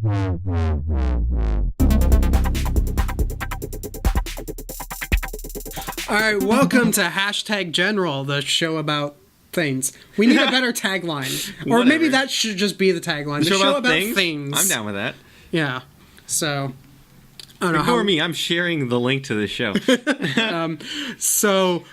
All right, welcome to Hashtag General, the show about things. We need a better tagline. Or maybe that should just be the tagline. The show about things. I'm down with that. Yeah. So, I don't know. Ignore me. I'm sharing the link to the show. So,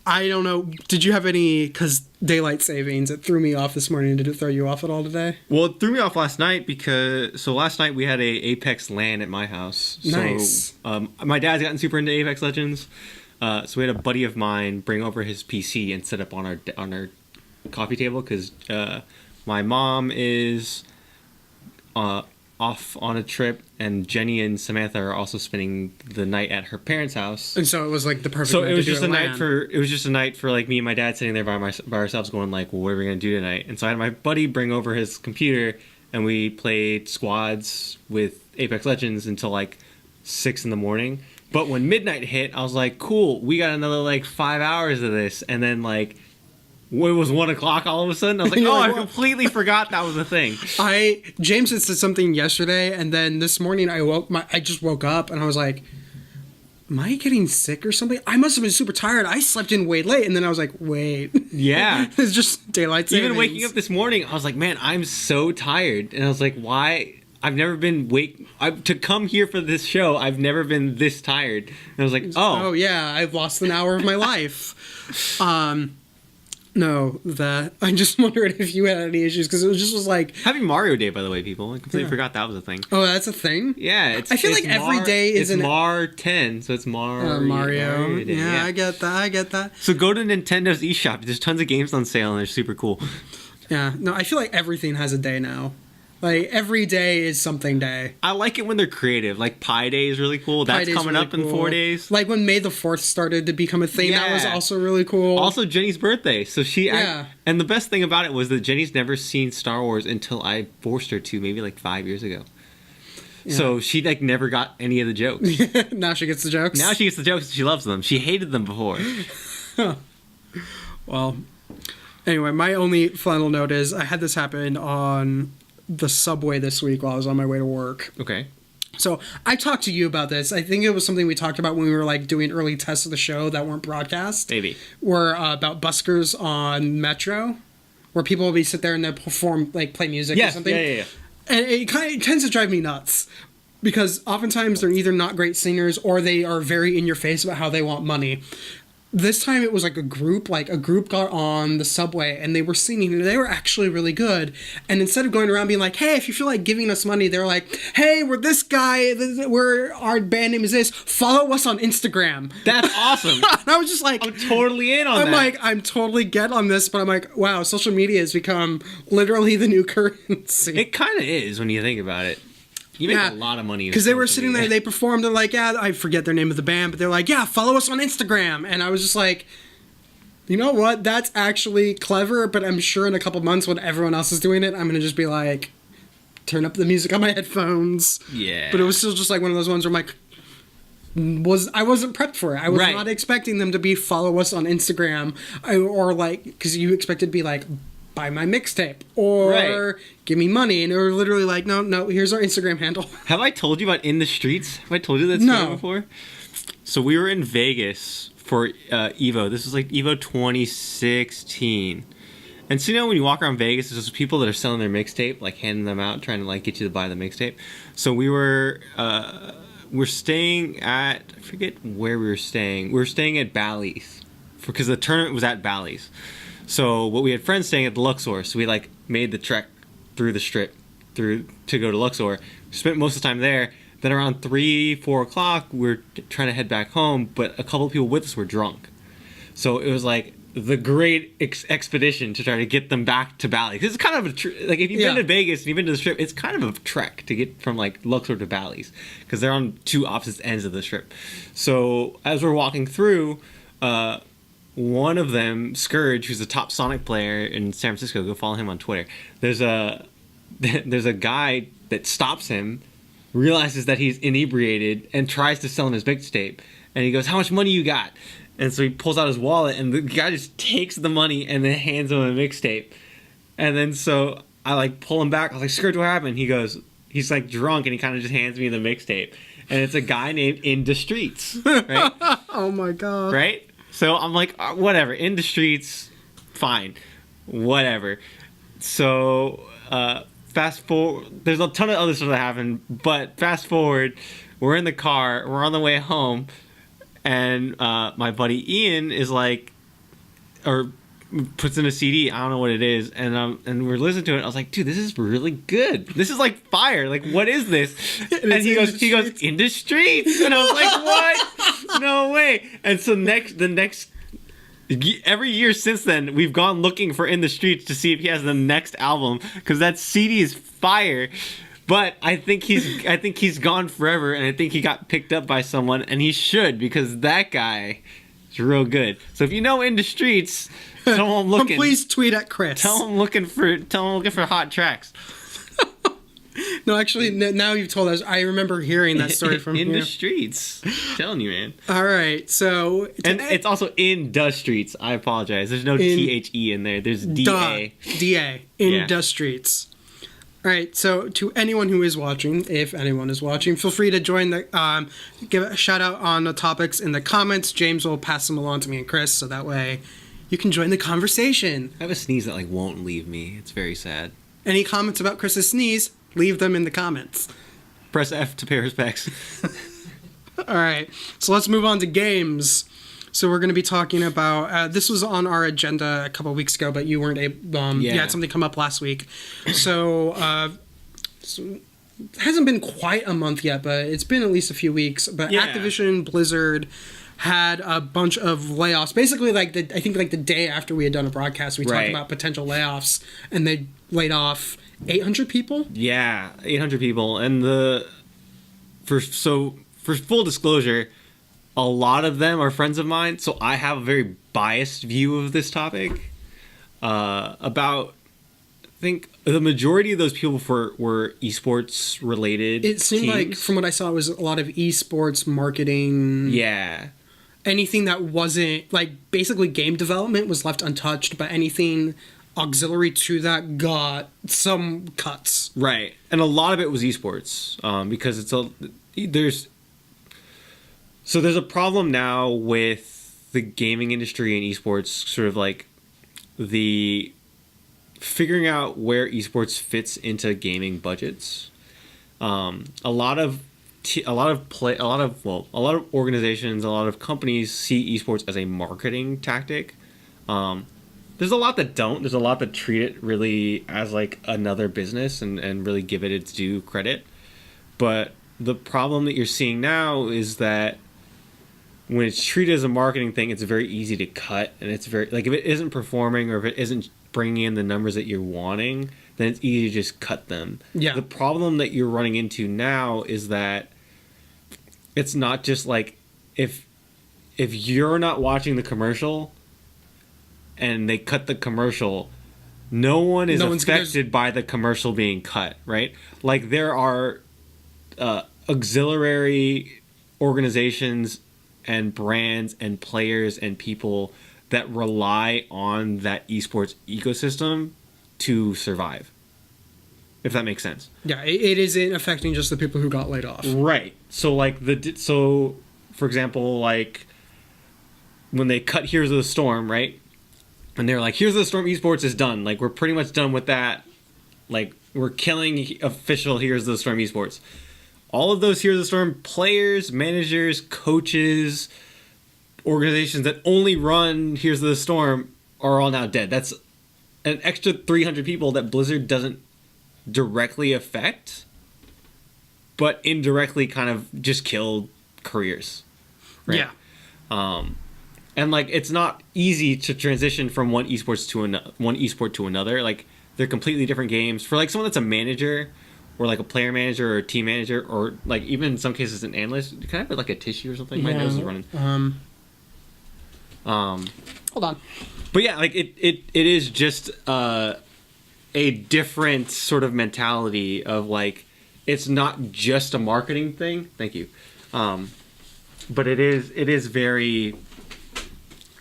I don't know. Did you have any, because daylight savings, it threw me off this morning. Did it throw you off at all today? Well, it threw me off last night because, last night we had a Apex LAN at my house. Nice. So, my dad's gotten super into Apex Legends. So we had a buddy of mine bring over his PC and set up on our coffee table because my mom is off on a trip, and Jenny and Samantha are also spending the night at her parents' house. And so it was like the perfect. So night it was to just do a night for like me and my dad sitting there by ourselves, going like, well, what are we gonna do tonight? And so I had my buddy bring over his computer, and we played squads with Apex Legends until like 6 a.m. But when midnight hit, I was like, cool, we got another like 5 hours of this. And then like, it was 1 o'clock all of a sudden. I was like, I completely forgot that was a thing. James had said something yesterday, and then this morning I just woke up and I was like, am I getting sick or something? I must have been super tired. I slept in way late, and then I was like, wait. Yeah. It's just daylight savings. Even waking up this morning, I was like, man, I'm so tired. And I was like, why? I've never been to come here for this show. I've never been this tired. And I was like, oh yeah, I've lost an hour of my life. No, I just wondered if you had any issues, because it was like Happy Mario Day, by the way, people. I completely forgot that was a thing. Oh, that's a thing. Yeah, I feel like every day is it's Mar 10, so it's Mario Day. Yeah, I get that. So go to Nintendo's eShop. There's tons of games on sale, and they're super cool. Yeah, no, I feel like everything has a day now. Like, every day is something day. I like it when they're creative. Like, Pi Day is really cool. That's coming really up in 4 days. Like, when May the 4th started to become a thing, that was also really cool. Also, Jenny's birthday. So and the best thing about it was that Jenny's never seen Star Wars until I forced her to, maybe like 5 years ago. Yeah. So she, like, never got any of the jokes. Now she gets the jokes? Now she gets the jokes. She loves them. She hated them before. Well, anyway, my only final note is I had this happen on the subway this week while I was on my way to work. Okay. So I talked to you about this. I think it was something we talked about when we were like doing early tests of the show that weren't broadcast. Maybe. Were about buskers on Metro, where people will be sit there and they'll perform, like play music or something. Yeah. And it tends to drive me nuts, because oftentimes they're either not great singers or they are very in your face about how they want money. This time it was like a group got on the subway and they were singing, and they were actually really good. And instead of going around being like, hey, if you feel like giving us money, they're like, hey, we're this guy, our band name is this, follow us on Instagram. That's awesome. And I was just like, I'm totally in on that. I'm like, I'm totally get on this, but I'm like, wow, social media has become literally the new currency. It kind of is when you think about it. You make a lot of money. Because they were sitting there, they performed, they're like, I forget their name of the band, but they're like, follow us on Instagram. And I was just like, you know what? That's actually clever, but I'm sure in a couple months when everyone else is doing it, I'm going to just be like, turn up the music on my headphones. Yeah. But it was still just like one of those ones where I'm like, I wasn't prepped for it. I was not expecting them to be follow us on Instagram, or like, because you expected to be like, buy my mixtape or give me money, and they were literally like, no, here's our Instagram handle. Have I told you about In the Streets? Have I told you that story before? So we were in Vegas for Evo. This was like Evo 2016. And so, you know, when you walk around Vegas, there's people that are selling their mixtape, like handing them out, trying to like get you to buy the mixtape. So we're staying at, I forget where we were staying. We were staying at Bally's because the tournament was at Bally's. So we had friends staying at the Luxor, so we like made the trek through the strip to go to Luxor. Spent most of the time there. Then around 3-4 o'clock, we were trying to head back home, but a couple of people with us were drunk. So it was like the great expedition to try to get them back to Bally's. It's kind of like if you've been to Vegas and you've been to the strip, it's kind of a trek to get from like Luxor to Bally's, because they're on two opposite ends of the strip. So as we're walking through, one of them, Scourge, who's the top Sonic player in San Francisco, go follow him on Twitter. There's a guy that stops him, realizes that he's inebriated, and tries to sell him his mixtape. And he goes, how much money you got? And so he pulls out his wallet, and the guy just takes the money and then hands him a mixtape. And then so I like pull him back. I was like, Scourge, what happened? He he's like drunk and he kind of just hands me the mixtape, and it's a guy named In the Streets, right? Oh my god! Right? So I'm like, whatever, In the Streets, fine, whatever. So fast forward, there's a ton of other stuff that happened, but fast forward, we're in the car, we're on the way home, and my buddy Ian is like, or puts in a CD, I don't know what it is, and we're listening to it. I was like, dude, this is really good. This is like fire. Like, what is this? And he goes, In the Streets, and I was like, what? No way. And so every year since then, we've gone looking for In the Streets to see if he has the next album, because that CD is fire. But I think he's gone forever, and I think he got picked up by someone, and he should, because that guy is real good. So if you know In the Streets, tell him looking. Please tweet at Chris. Tell him looking for hot tracks. No, actually, now you've told us. I remember hearing that story from In you. the Streets. I'm telling you, man. All right, so And it's also In the Streets. I apologize. There's no THE in there. There's DA. DA. In the Streets. All right, so to anyone who is watching, if anyone is watching, feel free to join the give a shout out on the topics in the comments. James will pass them along to me and Chris, so that way you can join the conversation. I have a sneeze that like won't leave me. It's very sad. Any comments about Chris's sneeze, leave them in the comments. Press F to pay respects. All right, so let's move on to games. So we're going to be talking about, this was on our agenda a couple weeks ago, but you weren't able, you had something come up last week. So, it hasn't been quite a month yet, but it's been at least a few weeks. But Activision Blizzard had a bunch of layoffs. Basically, I think the day after we had done a broadcast, we talked about potential layoffs, and they laid off 800 people? Yeah, 800 people. And for full disclosure, a lot of them are friends of mine, so I have a very biased view of this topic. I think the majority of those people were esports related. It seemed like, from what I saw, it was a lot of esports marketing. Yeah. Anything that wasn't, basically game development was left untouched, but anything auxiliary to that got some cuts. Right. And a lot of it was esports, because there's a problem now with the gaming industry and esports, sort of like the figuring out where esports fits into gaming budgets. A lot of organizations, a lot of companies see esports as a marketing tactic. There's a lot that don't. There's a lot that treat it really as like another business and really give it its due credit. But the problem that you're seeing now is that when it's treated as a marketing thing, it's very easy to cut, and it's very, if it isn't performing or if it isn't bringing in the numbers that you're wanting, then it's easy to just cut them. Yeah. The problem that you're running into now is that it's not just like if you're not watching the commercial and they cut the commercial, no one is affected by the commercial being cut, right? Like, there are auxiliary organizations and brands and players and people that rely on that esports ecosystem to survive, if that makes sense. Yeah, it isn't affecting just the people who got laid off. Right. So for example, when they cut Heroes of the Storm, right? And they're like, Heroes of the Storm esports is done. Like, we're pretty much done with that. Like, we're killing official Heroes of the Storm esports. All of those Heroes of the Storm players, managers, coaches, organizations that only run Heroes of the Storm are all now dead. That's an extra 300 people that Blizzard doesn't directly affect, but indirectly kind of just killed careers. Right? Yeah. And it's not easy to transition from one esport to another. Like, they're completely different games. For someone that's a manager, or a player manager or a team manager, or even in some cases an analyst. Can I have a tissue or something? My nose is running. Hold on. But yeah, it is just a different sort of mentality of it's not just a marketing thing. Thank you. But it is very.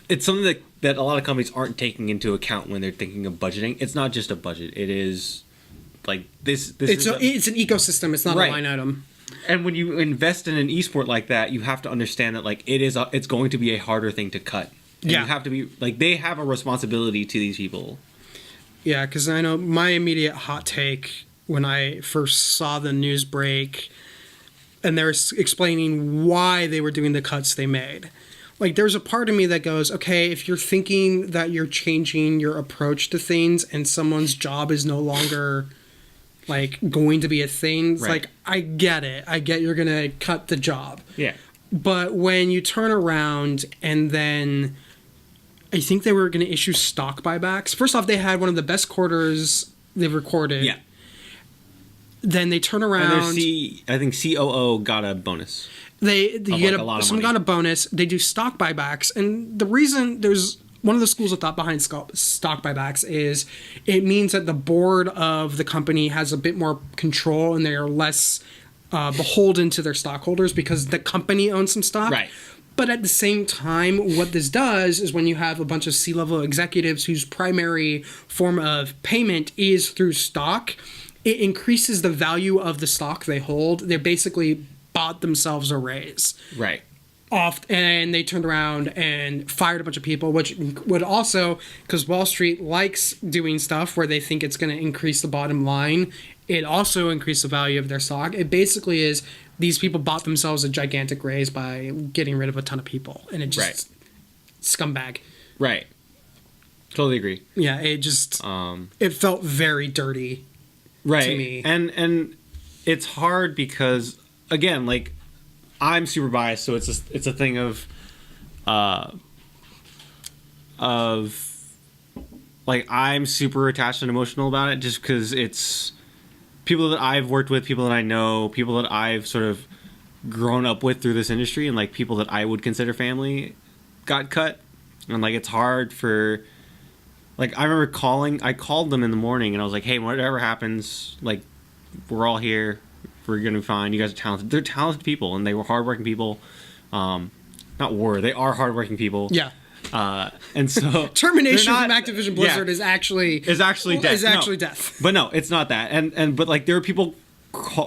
It's something that a lot of companies aren't taking into account when they're thinking of budgeting. It's not just a budget. It is like this It's an ecosystem. It's not Right. a line item. And when you invest in an esport like that, you have to understand that like it's going to be a harder thing to cut. And Yeah. you have to be like, they have a responsibility to these people. Yeah, because I know my immediate hot take when I first saw the news break, and they were explaining why they were doing the cuts they made. Like, there's a part of me that goes, okay, if you're thinking that you're changing your approach to things and someone's job is no longer like going to be a thing, it's Right. like, I get it. I get you're gonna cut the job. Yeah. But when you turn around and then I think they were going to issue stock buybacks. First off, they had one of the best quarters they've recorded. Yeah. Then they turn around. And I think COO got a bonus. They get a lot of some money. got a bonus. They do stock buybacks, and the reason there's one of the schools of thought behind stock buybacks is it means that the board of the company has a bit more control and they are less beholden to their stockholders because the company owns some stock. Right. But at the same time, what this does is when you have a bunch of C-level executives whose primary form of payment is through stock, it increases the value of the stock they hold. They basically bought themselves a raise. Right. And they turned around and fired a bunch of people, which would also, because Wall Street likes doing stuff where they think it's going to increase the bottom line, it also increased the value of their stock. It basically is these people bought themselves a gigantic raise by getting rid of a ton of people, and it just scumbag. Right. Totally agree. Yeah, it just it felt very dirty. Right. To me. And it's hard because again, like, I'm super biased, so it's a thing of like, I'm super attached and emotional about it just because it's people that I've worked with, people that I know, people that I've sort of grown up with through this industry, and like people that I would consider family got cut. And like, it's hard for, like, I remember I called them in the morning and I was like, hey, whatever happens, like, we're all here. We're going to be fine. You guys are talented. They're talented people, and they were hardworking people. They are hardworking people. Yeah. And so termination from Activision Blizzard is actually death. Is actually death. But no, it's not that. But like, there were people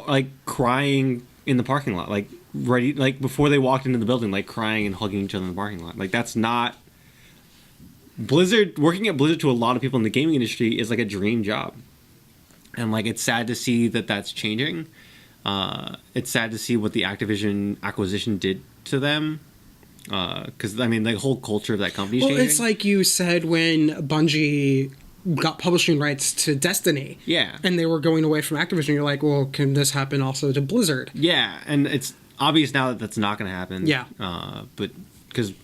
like crying in the parking lot, like ready, like before they walked into the building, like crying and hugging each other in the parking lot. Like, that's not Blizzard. Working at Blizzard to a lot of people in the gaming industry is like a dream job, and like, it's sad to see that that's changing. It's sad to see what the Activision acquisition did to them. Because, I mean, the whole culture of that company is changing. It's like you said when Bungie got publishing rights to Destiny. Yeah. And they were going away from Activision. You're like, well, can this happen also to Blizzard? Yeah, and it's obvious now that that's not going to happen. Yeah. But, because,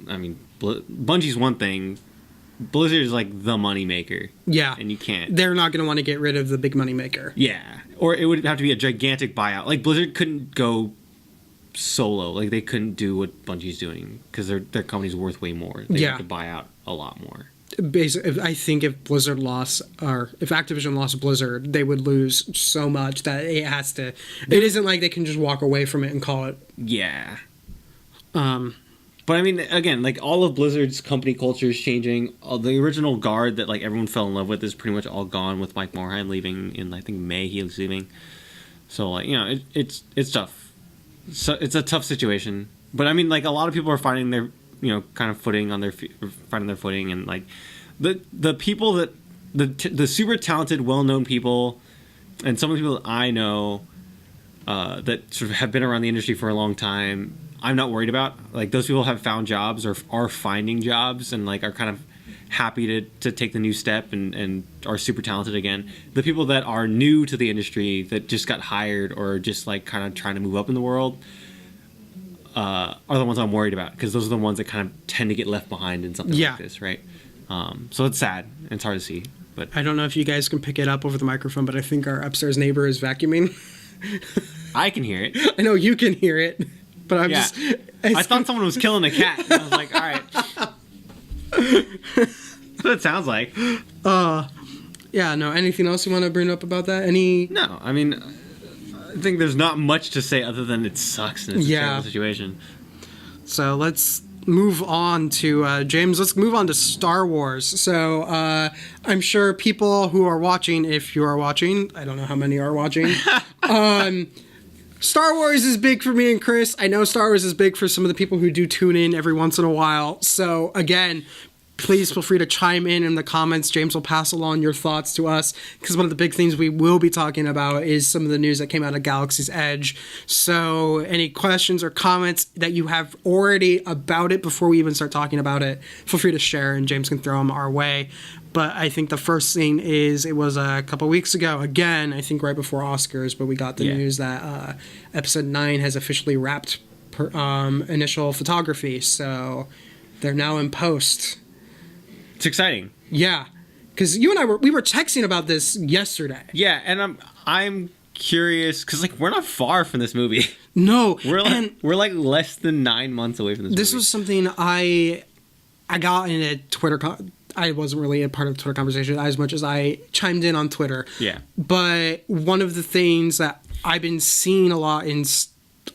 I mean, Bungie's one thing. Blizzard is like the money maker. Yeah. And you can't. They're not going to want to get rid of the big money maker. Yeah. Or it would have to be a gigantic buyout. Like, Blizzard couldn't go solo. Like, they couldn't do what Bungie's doing because their company's worth way more. They have to buy out a lot more. Basically, I think if Blizzard lost, or if Activision lost Blizzard, they would lose so much that it has to. It isn't like they can just walk away from it and call it. Yeah. But I mean, again, like, all of Blizzard's company culture is changing. The original guard that like everyone fell in love with is pretty much all gone, with Mike Morhaime leaving in, I think, May. He was leaving. So, like, you know, it's tough. So it's a tough situation. But I mean, like, a lot of people are finding their, you know, kind of footing on their finding their footing, and like the people that the super talented, well-known people, and some of the people that I know that sort of have been around the industry for a long time, I'm not worried about. Like, those people have found jobs or are finding jobs and like are kind of happy to take the new step and are super talented again. The people that are new to the industry that just got hired or just like kind of trying to move up in the world are the ones I'm worried about, because those are the ones that kind of tend to get left behind in something like this, right? So it's sad. It's hard to see. But I don't know if you guys can pick it up over the microphone, but I think our upstairs neighbor is vacuuming. I can hear it. I know you can hear it, but I'm just... I thought someone was killing a cat. And I was like, all right. That's what it sounds like. Yeah, no, anything else you want to bring up about that? No, I mean, I think there's not much to say other than it sucks and it's a terrible situation. So let's move on to James. Let's move on to Star Wars. So I'm sure people who are watching, if you are watching, I don't know how many are watching. Star Wars is big for me and Chris. I know Star Wars is big for some of the people who do tune in every once in a while. So again, please feel free to chime in the comments. James will pass along your thoughts to us, because one of the big things we will be talking about is some of the news that came out of Galaxy's Edge. So any questions or comments that you have already about it before we even start talking about it, feel free to share and James can throw them our way. But I think the first thing is, it was a couple weeks ago, again, I think right before Oscars, but we got the news that Episode 9 has officially wrapped initial photography. So they're now in post. It's exciting. Yeah, because you and I were texting about this yesterday. Yeah, and I'm curious, because like we're not far from this movie. No, we're like less than 9 months away from this movie. This was something I got in a Twitter. I wasn't really a part of the Twitter conversation as much as I chimed in on Twitter. Yeah, but one of the things that I've been seeing a lot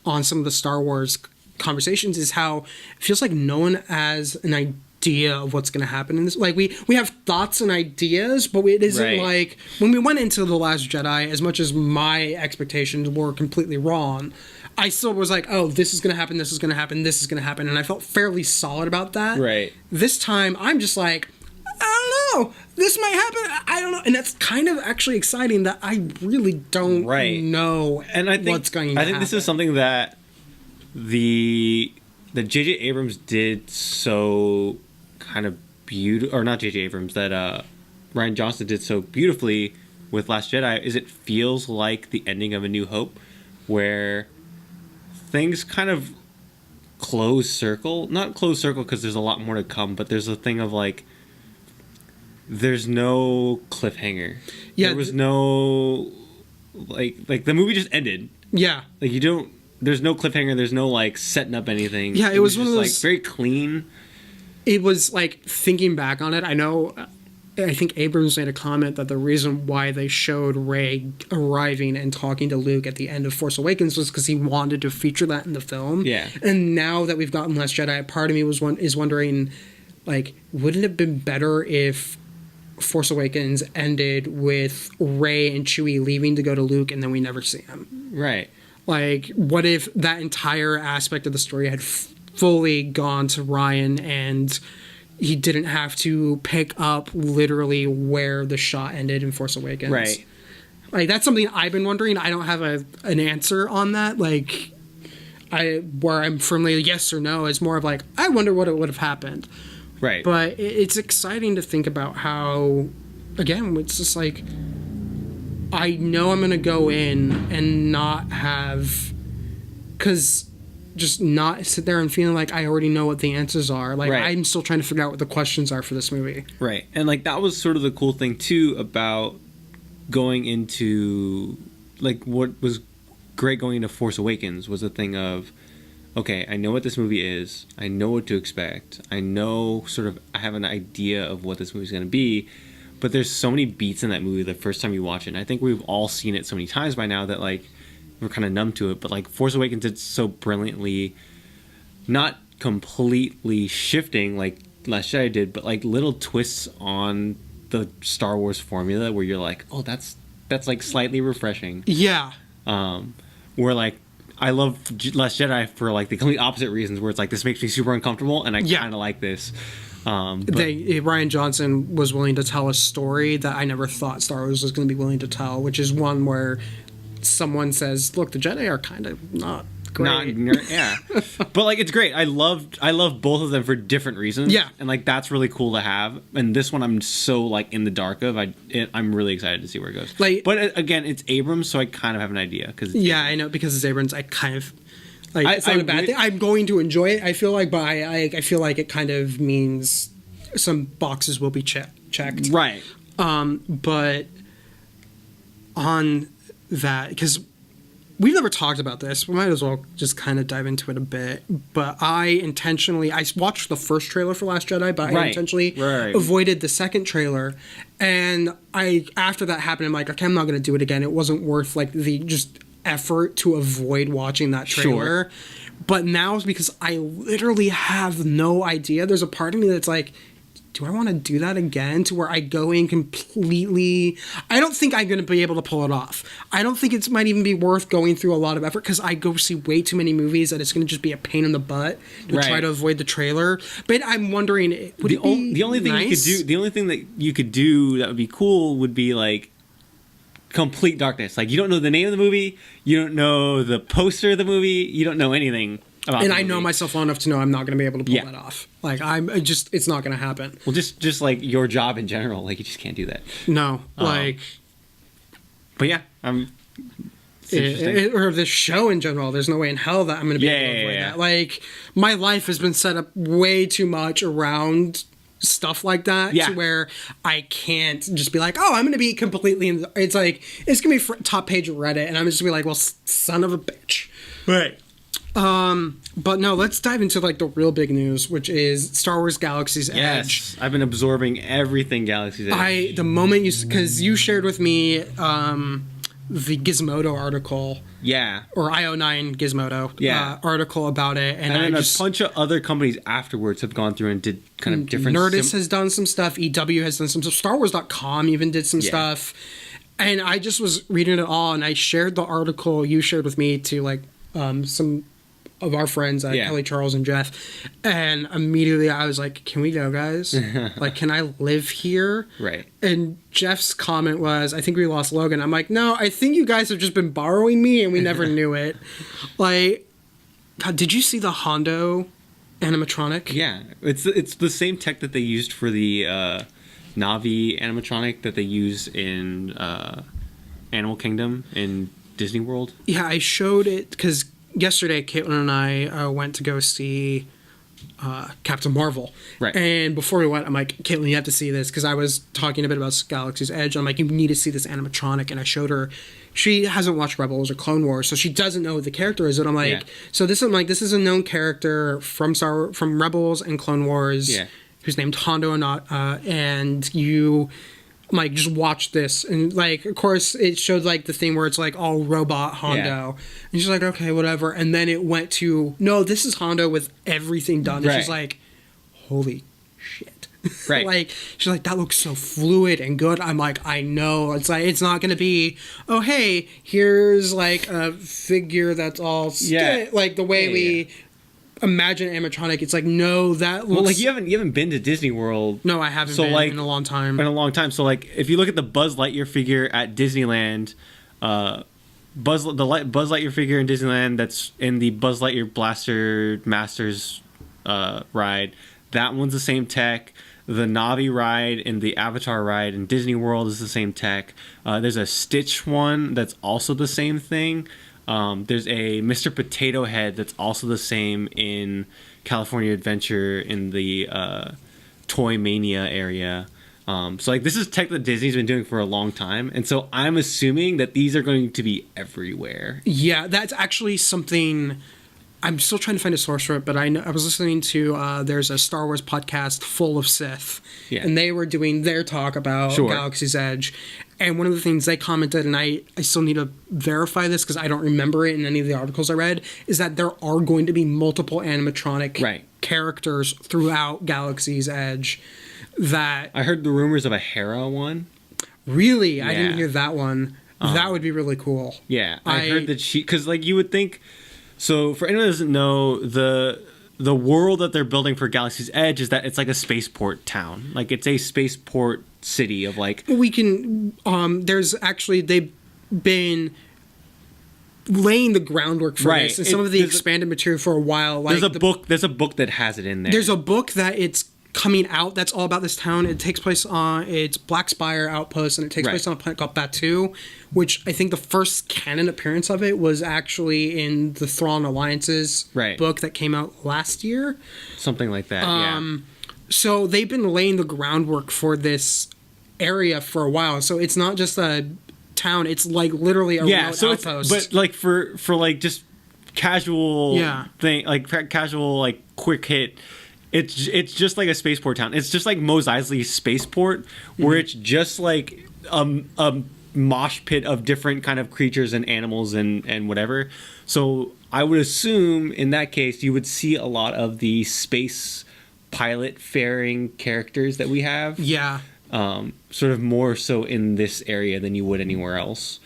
on some of the Star Wars conversations is how it feels like no one has an idea of what's going to happen in this. Like we have thoughts and ideas, but it isn't like when we went into The Last Jedi, as much as my expectations were completely wrong, I still was like, oh, this is going to happen, this is going to happen, this is going to happen, and I felt fairly solid about that. Right. This time I'm just like, I don't know, this might happen, I don't know, and that's kind of actually exciting that I really don't know and I think, what's going to happen. I think this is something that that J.J. Abrams did so kind of beautiful, or not J.J. Abrams, that Rian Johnson did so beautifully with Last Jedi, is it feels like the ending of A New Hope, where things kind of close circle. Not close circle because there's a lot more to come, but there's a thing of like, there's no cliffhanger. Yeah, there was no like the movie just ended. Yeah, like there's no cliffhanger. There's no like setting up anything. Yeah, it was one just of those, like very clean. It was like, thinking back on it, I think Abrams made a comment that the reason why they showed Rey arriving and talking to Luke at the end of Force Awakens was because he wanted to feature that in the film. Yeah. And now that we've gotten Last Jedi, part of me is wondering, like, wouldn't it have been better if Force Awakens ended with Rey and Chewie leaving to go to Luke and then we never see him? Right. Like, what if that entire aspect of the story had fully gone to Ryan and he didn't have to pick up literally where the shot ended in Force Awakens? Right. Like, that's something I've been wondering. I don't have an answer on that. Like, where I'm firmly yes or no. It's more of like, I wonder what it would have happened. Right. But it's exciting to think about how, again, it's just like, I know I'm going to go in and not have, because just not sit there and feeling like I already know what the answers are. Like, I'm still trying to figure out what the questions are for this movie. Right. And like, that was sort of the cool thing too about going into, like, what was great going into Force Awakens was the thing of, okay, I know what this movie is. I know what to expect. I know I have an idea of what this movie's going to be. But there's so many beats in that movie the first time you watch it. And I think we've all seen it so many times by now that, like, we're kind of numb to it. But, like, Force Awakens did so brilliantly, not completely shifting like Last Jedi did, but, like, little twists on the Star Wars formula where you're like, oh, that's like, slightly refreshing. Yeah. Where, like, I love Last Jedi for, like, the complete opposite reasons, where it's like, this makes me super uncomfortable, and I kind of like this. Rian Johnson was willing to tell a story that I never thought Star Wars was going to be willing to tell, which is one where someone says, look, the Jedi are kind of not great. Yeah. But, like, it's great. I love both of them for different reasons. Yeah. And, like, that's really cool to have. And this one I'm so, like, in the dark of. I'm really excited to see where it goes. Like, but, again, it's Abrams, so I kind of have an idea. I know. Because it's Abrams, I kind of... Like, it's not a bad thing. I'm going to enjoy it, I feel like, but I feel like it kind of means some boxes will be checked. Right. But on that, because we've never talked about this, we might as well just kind of dive into it a bit. But I watched the first trailer for Last Jedi, but I intentionally avoided the second trailer. And after that happened, I'm like, okay, I'm not going to do it again. It wasn't worth, like, the just effort to avoid watching that trailer. Sure. But now it's because I literally have no idea. There's a part of me that's like, do I want to do that again, to where I go in completely... I don't think I'm going to be able to pull it off. I don't think it might even be worth going through a lot of effort, because I go see way too many movies that it's going to just be a pain in the butt to try to avoid the trailer. But I'm wondering, would it be the only thing nice? you could do, the only thing that you could do that would be cool would be like complete darkness. Like, you don't know the name of the movie, you don't know the poster of the movie, you don't know anything about and the I know movie. myself well enough to know I'm not going to be able to pull that off. Like, it's not going to happen. Well, just like your job in general, like, you just can't do that. No, like... But yeah, it's interesting. Or this show in general, there's no way in hell that I'm going to be able to avoid that. Like, my life has been set up way too much around stuff like that to where I can't just be like, oh, I'm going to be completely in it's like, it's going to be top page of Reddit, and I'm just going to be like, well, son of a bitch. Right. But no, let's dive into like the real big news, which is Star Wars Galaxy's Edge. I've been absorbing everything Galaxy's Edge. The moment because you shared with me the Gizmodo article, or IO9 Gizmodo article about it, and then a bunch of other companies afterwards have gone through and did kind of different. Nerdist has done some stuff. EW has done some stuff. StarWars.com even did some stuff, and I just was reading it all, and I shared the article you shared with me to like some of our friends, Kelly, Charles, and Jeff, and immediately I was like, can we go, guys? Like, can I live here? Right. And Jeff's comment was, I think we lost Logan. I'm like, no, I think you guys have just been borrowing me and we never knew it. Like, God, did you see the Hondo animatronic? Yeah, it's the same tech that they used for the Na'vi animatronic that they use in Animal Kingdom in Disney World. Yeah, I showed it because yesterday, Caitlin and I went to go see Captain Marvel. Right. And before we went, I'm like, Caitlin, you have to see this, because I was talking a bit about Galaxy's Edge. I'm like, you need to see this animatronic. And I showed her. She hasn't watched Rebels or Clone Wars, so she doesn't know who the character is. And I'm like, so this is a known character from Rebels and Clone Wars, who's named Hondo and you... I'm like, just watch this. And, like, of course, it showed, like, the thing where it's, like, all robot Hondo. And she's like, okay, whatever. And then it went to, no, this is Hondo with everything done. And she's like, holy shit. Right. Like, she's like, that looks so fluid and good. I'm like, I know. It's like, it's not going to be, oh, hey, here's, like, a figure that's all like, the way we... imagine animatronic. It's like, no, that looks... Well, like, you haven't been to Disney World. No, I haven't been in a long time. So, like, if you look at the Buzz Lightyear figure at Disneyland, Buzz Lightyear figure in Disneyland that's in the Buzz Lightyear Blaster Masters ride, that one's the same tech. The Na'vi ride and the Avatar ride in Disney World is the same tech. There's a Stitch one that's also the same thing. There's a Mr. Potato Head that's also the same in California Adventure in the Toy Mania area. So, like, this is tech that Disney's been doing for a long time. And so I'm assuming that these are going to be everywhere. Yeah, that's actually something... I'm still trying to find a source for it, but I was listening to, there's a Star Wars podcast, Full of Sith. Yeah. And they were doing their talk about Galaxy's Edge. And one of the things they commented, and I still need to verify this because I don't remember it in any of the articles I read, is that there are going to be multiple animatronic characters throughout Galaxy's Edge. That I heard the rumors of a Hera one. Really? Yeah. I didn't hear that one. That would be really cool. Yeah. I heard that because, like, you would think... So, for anyone who doesn't know, the world that they're building for Galaxy's Edge is that it's like a spaceport town. Like, it's a spaceport city of, like... We can... there's actually... They've been laying the groundwork for this. And some of the expanded material for a while. Like, there's a book that has it in there. There's a book that it's coming out that's all about this town. It takes place on... It's Black Spire Outpost, and it takes place on a planet called Batu, which I think the first canon appearance of it was actually in the Thrawn Alliances book that came out last year. Something like that, So they've been laying the groundwork for this area for a while. So it's not just a town. It's, like, literally a remote outpost. But, like, for like, just casual thing, like, casual, like, quick hit... It's just like a spaceport town. It's just like Mos Eisley Spaceport, where it's just like mosh pit of different kind of creatures and animals and whatever. So I would assume in that case you would see a lot of the space pilot faring characters that we have. Yeah. Sort of more so in this area than you would anywhere else.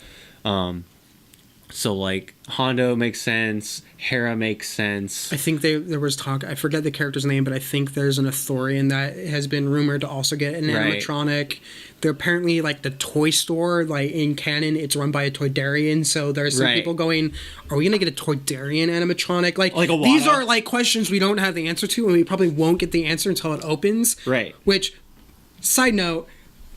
So like Hondo makes sense, Hera makes sense. I think there was talk, I forget the character's name, but I think there's an Ithorian that has been rumored to also get an animatronic. They're apparently like the toy store, like in canon, it's run by a Toydarian, so there's some people going, are we going to get a Toydarian animatronic? Like these are like questions we don't have the answer to, and we probably won't get the answer until it opens. Right. Which, side note,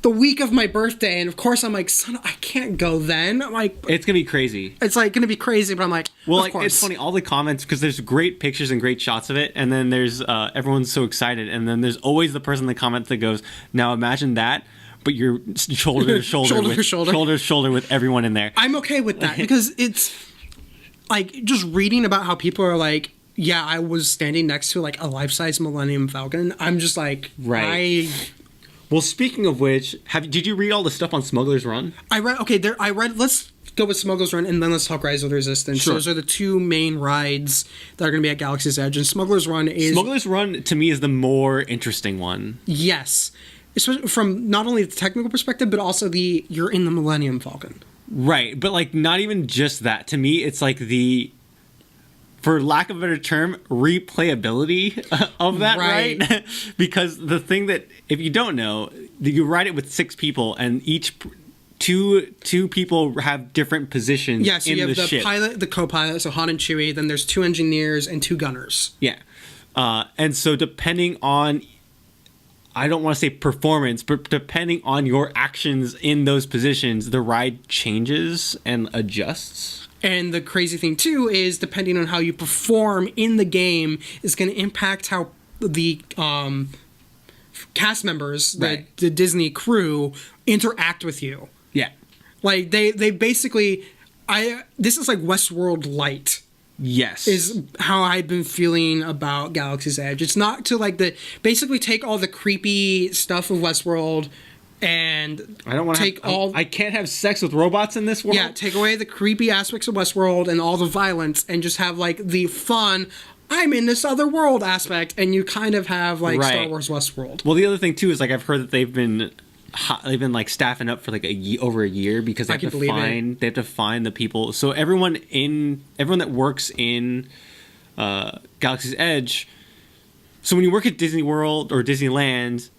the week of my birthday, and of course I'm like, son, I can't go then. I'm like, it's gonna be crazy. It's like gonna be crazy, but I'm like, well, of like course. it's funny, all the comments, because there's great pictures and great shots of it, and then there's everyone's so excited, and then there's always the person in the comments that goes, now imagine that, but you're shoulder to shoulder with everyone in there. I'm okay with that because it's like just reading about how people are like, yeah, I was standing next to like a life-size Millennium Falcon. I'm just like, Well, speaking of which, did you read all the stuff on Smuggler's Run? I read. Let's go with Smuggler's Run, and then let's talk Rise of the Resistance. Sure. Those are the two main rides that are going to be at Galaxy's Edge, and Smuggler's Run to me is the more interesting one. Yes, especially from not only the technical perspective, but also you're in the Millennium Falcon. Right, but like not even just that. To me, it's like for lack of a better term, replayability of that ride. Because the thing that, if you don't know, you ride it with 6 people, and each two people have different positions. Yeah, so you have the pilot, the co-pilot, so Han and Chewie. Then there's 2 engineers and 2 gunners. Yeah, and so depending on, I don't want to say performance, but depending on your actions in those positions, the ride changes and adjusts. And the crazy thing, too, is depending on how you perform in the game is going to impact how the cast members, the Disney crew, interact with you. Yeah. Like, they basically... this is like Westworld Light. Yes. Is how I've been feeling about Galaxy's Edge. It's not to, like, basically take all the creepy stuff of Westworld... And I don't want to I can't have sex with robots in this world. Yeah, take away the creepy aspects of Westworld and all the violence, and just have like the fun. I'm in this other world aspect, and you kind of have like Star Wars Westworld. Well, the other thing too is like I've heard that they've been like staffing up for like over a year because they have to find the people. So everyone that works in Galaxy's Edge. So when you work at Disney World or Disneyland.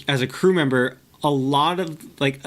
As a crew member, a lot of like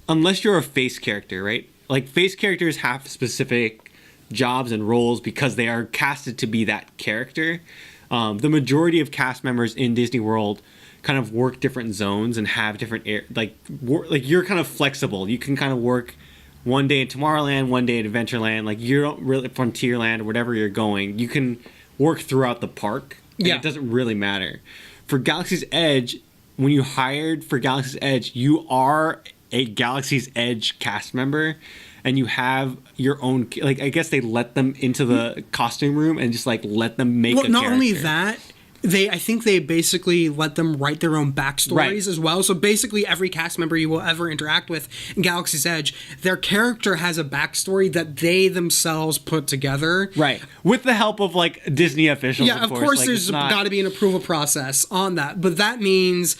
unless you're a face character, right? Like face characters have specific jobs and roles because they are casted to be that character. The majority of cast members in Disney World kind of work different zones and have different like you're kind of flexible. You can kind of work one day in Tomorrowland, one day at Adventureland. Like you don't really Frontierland or whatever you're going. You can work throughout the park. Yeah, it doesn't really matter. For Galaxy's Edge. When you hired for Galaxy's Edge, you are a Galaxy's Edge cast member, and you have your own. Like I guess they let them into the costume room and just like let them make. Well, not only that, I think they basically let them write their own backstories as well. So basically, every cast member you will ever interact with in Galaxy's Edge, their character has a backstory that they themselves put together, right? With the help of like Disney officials. Yeah, of course, there's got to be an approval process on that, but that means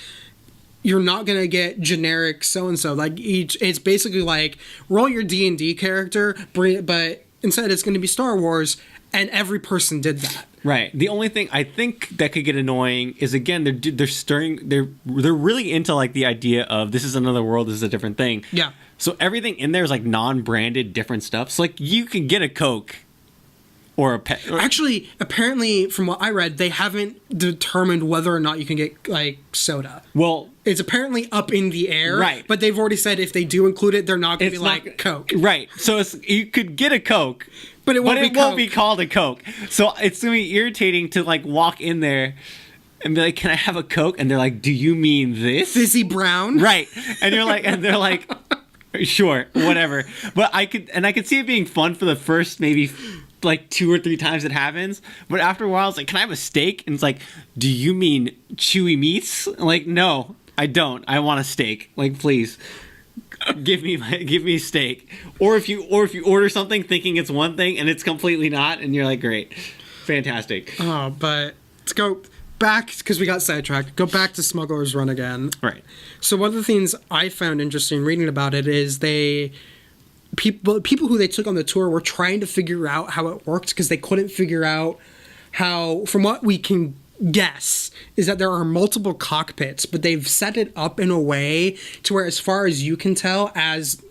you're not gonna get generic so and so. Like it's basically like roll your D&D character, but instead it's going to be Star Wars, and every person did that. Right. The only thing I think that could get annoying is again they're really into like the idea of this is another world, this is a different thing. Yeah. So everything in there is like non-branded different stuff. So like you can get a Coke or a pet. Actually, apparently from what I read, they haven't determined whether or not you can get like soda. Well, it's apparently up in the air. Right. But they've already said if they do include it, they're not going to be like Coke. Right. So you could get a Coke. But it won't be called a Coke. So it's going to be irritating to like walk in there and be like, can I have a Coke? And they're like, do you mean this? Fizzy brown? Right. And they're like, sure, whatever. But I could see it being fun for the first maybe like 2 or 3 times it happens. But after a while, it's like, can I have a steak? And it's like, do you mean chewy meats? Like, no, I don't. I want a steak. Like, please. give me steak. Or if you order something thinking it's one thing and it's completely not, and you're like, great, fantastic. Oh, but let's go back because we got sidetracked. Go back to Smuggler's Run again. Right. So one of the things I found interesting reading about it is people who they took on the tour were trying to figure out how it worked because they couldn't figure out how, from what we can guess, is that there are multiple cockpits, but they've set it up in a way to where, as far as you can tell, as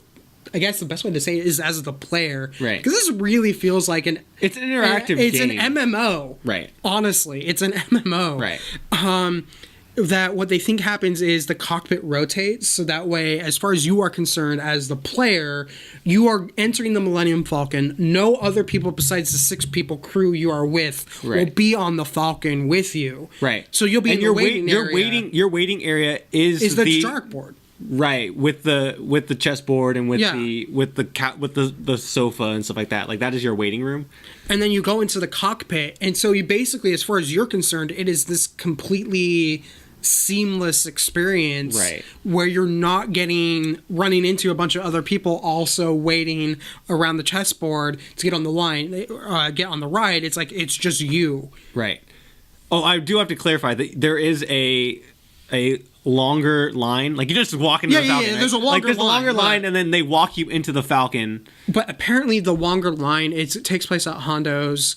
I guess the best way to say it is as the player, right? Because this really feels like it's an interactive it's game. an MMO, right? Honestly, it's an MMO, right? That what they think happens is the cockpit rotates, so that way, as far as you are concerned as the player, you are entering the Millennium Falcon. No other people besides the 6 people crew you are with will be on the Falcon with you. Right. So you'll be in the waiting area. Your waiting area is the dartboard. Right, with the chessboard and with the sofa and stuff like that. Like, that is your waiting room. And then you go into the cockpit, and so you basically, as far as you're concerned, it is this completely seamless experience, right, where you're not running into a bunch of other people also waiting around the chessboard to get on the line, get on the ride. It's like it's just you, right. Oh, I do have to clarify that there is a longer line. Like, you just walk into the Falcon. Yeah, there's a longer line, and then they walk you into the Falcon. But apparently the longer line it takes place at Hondo's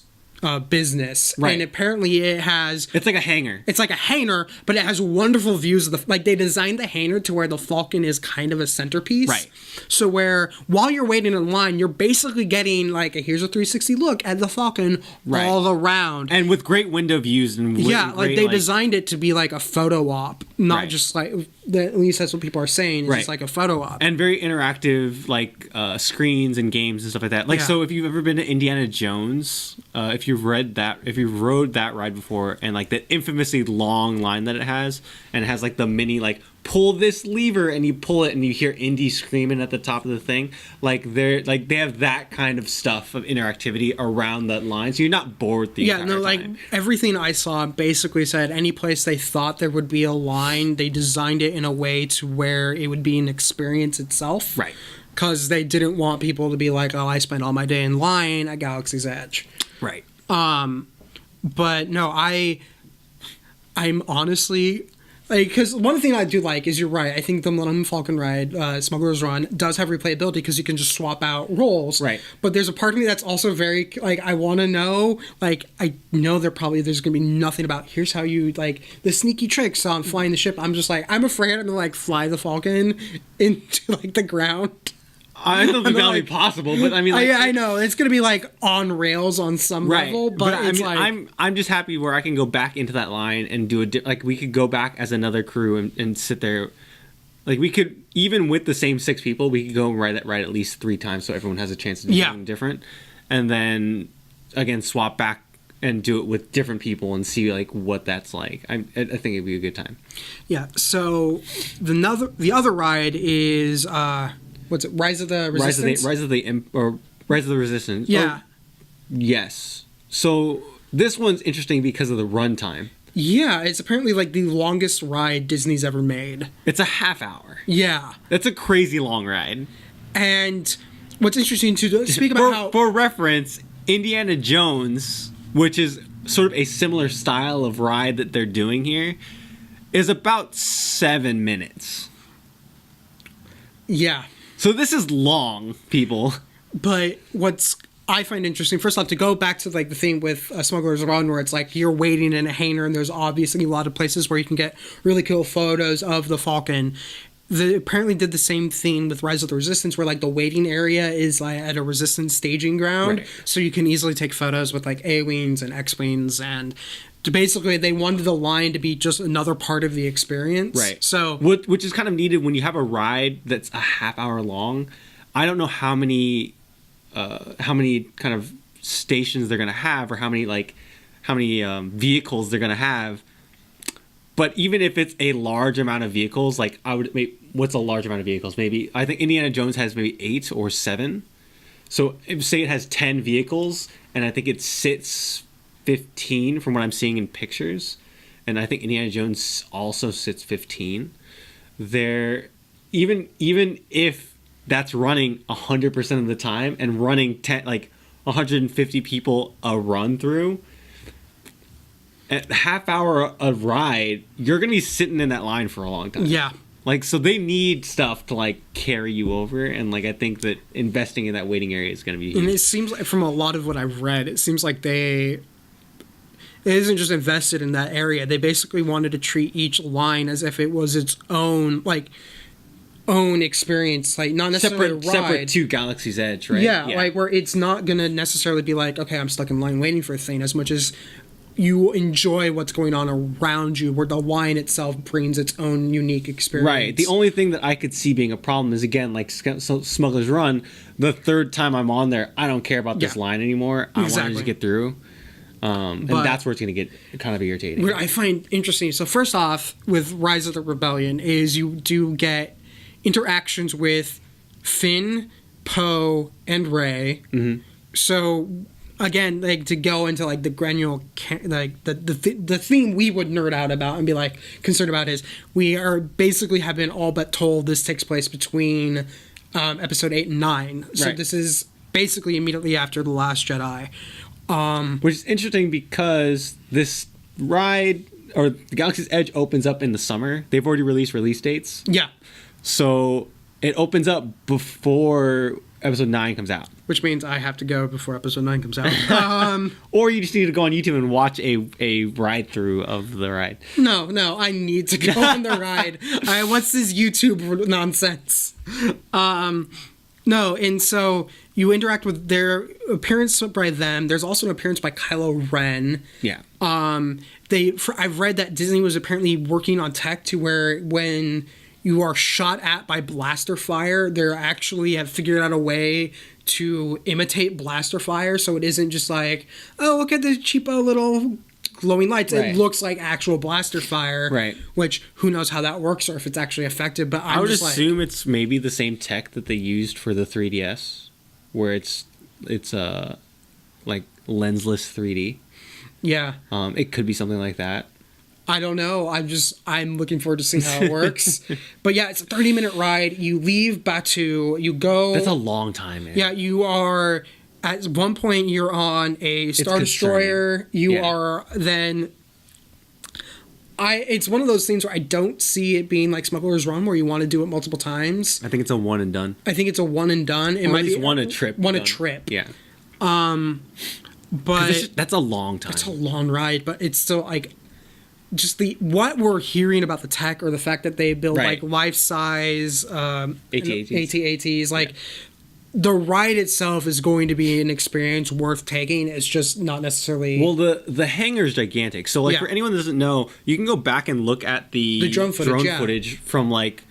business, right? And apparently it's like a hangar. It's like a hangar, but it has wonderful views of they designed the hangar to where the Falcon is kind of a centerpiece, right? So where while you're waiting in line, you're basically getting like here's a 360 look at the Falcon all around, and with great window views and they designed it to be like a photo op, not just like at least that's what people are saying. It's just like a photo op, and very interactive, like screens and games and stuff like that. Like, so if you've ever been to Indiana Jones, if you've rode that ride before, and like the infamously long line that it has, and it has like the mini like pull this lever and you pull it and you hear Indy screaming at the top of the thing, they have that kind of stuff of interactivity around that line, so you're not bored the entire time. Like everything I saw basically said any place they thought there would be a line, they designed it in a way to where it would be an experience itself, right? Because they didn't want people to be like, oh, I spent all my day in line at Galaxy's Edge, right? But no, I'm honestly, like, because one thing I do like is, you're right, I think the Millennium Falcon ride, Smuggler's Run, does have replayability because you can just swap out roles. Right. But there's a part of me that's also very, like, I want to know, like, I know there's going to be nothing about, here's how you, like, the sneaky tricks on flying the ship. I'm just like, I'm afraid I'm going to, like, fly the Falcon into, like, the ground. I don't think that'll be possible, but I mean, like, I know it's gonna be like on rails on some level, but it's I'm just happy where I can go back into that line and do like we could go back as another crew and sit there. Like, we could, even with the same 6 people, we could go and ride at least 3 times, so everyone has a chance to do something different, and then again swap back and do it with different people and see like what that's like. I think it'd be a good time. Yeah. So the other ride is what's it? Rise of the Resistance. Rise of the Resistance. Yeah. Yes. So this one's interesting because of the runtime. Yeah, it's apparently like the longest ride Disney's ever made. It's a half hour. Yeah. That's a crazy long ride. And what's interesting to speak about for reference, Indiana Jones, which is sort of a similar style of ride that they're doing here, is about 7 minutes. Yeah. So this is long, people. But what's I find interesting, first off, to go back to like the thing with Smuggler's Run, where it's like you're waiting in a hangar and there's obviously a lot of places where you can get really cool photos of the Falcon. They apparently did the same thing with Rise of the Resistance, where like the waiting area is like at a Resistance staging ground, right, so you can easily take photos with like A-wings and X-wings, and basically they wanted the line to be just another part of the experience. Right. So which is kind of needed when you have a ride that's a half hour long. I don't know how many kind of stations they're gonna have, or how many vehicles they're gonna have. But even if it's a large amount of vehicles, like what's a large amount of vehicles? Maybe I think Indiana Jones has maybe 8 or 7. So say it has 10 vehicles, and I think it sits 15 from what I'm seeing in pictures, and I think Indiana Jones also sits 15. even if that's running 100% of the time and running 150 people a run through, at half hour a ride, you're gonna be sitting in that line for a long time. Yeah. Like, so they need stuff to like carry you over, and like I think that investing in that waiting area is gonna be huge. And it seems like from a lot of what I've read, it seems like it isn't just invested in that area. They basically wanted to treat each line as if it was its own experience, like not necessarily a ride. Separate to Galaxy's Edge, right? Yeah, like where it's not gonna necessarily be like, okay, I'm stuck in line waiting for a thing, as much as you enjoy what's going on around you, where the line itself brings its own unique experience. Right. The only thing that I could see being a problem is, again, like Smuggler's Run, the third time I'm on there, I don't care about this line anymore. I want to just get through. And that's where it's going to get kind of irritating. What I find interesting, so first off, with Rise of the Rebellion, is you do get interactions with Finn, Poe, and Rey. Mm-hmm. So again, like to go into like the granular, like the theme we would nerd out about and be like concerned about is we are basically have been all but told this takes place between episode 8 and 9. So this is basically immediately after The Last Jedi. Which is interesting because this ride, or the Galaxy's Edge, opens up in the summer. They've already released release dates. Yeah. So it opens up before episode 9 comes out. Which means I have to go before episode 9 comes out. Or you just need to go on YouTube and watch a ride through of the ride. No, I need to go on the ride. What's this YouTube nonsense? No, and so you interact with their appearance by them. There's also an appearance by Kylo Ren. Yeah. I've read that Disney was apparently working on tech to where when you are shot at by blaster fire, they actually have figured out a way to imitate blaster fire, so it isn't just like, oh, look at the cheapo little glowing lights. It looks like actual blaster fire, right? Which who knows how that works or if it's actually effective. But I would assume it's maybe the same tech that they used for the 3DS, where it's like lensless 3D. Yeah, it could be something like that. I don't know. I'm looking forward to seeing how it works. But yeah, it's a 30-minute ride. You leave Batuu. You go. That's a long time, man. Yeah, you are. At one point, you're on a Star Destroyer. You are then. It's one of those things where I don't see it being like Smuggler's Run, where you want to do it multiple times. I think it's a one and done. I think it's a one and done. It or might at least be one a trip. One a trip. Yeah. But that's a long time. It's a long ride, but it's still like. Just what we're hearing about the tech, or the fact that they build like life-size AT-ATs, like the ride itself is going to be an experience worth taking. It's just not necessarily. Well, the hangar's gigantic. So like for anyone that doesn't know, you can go back and look at the drone footage from like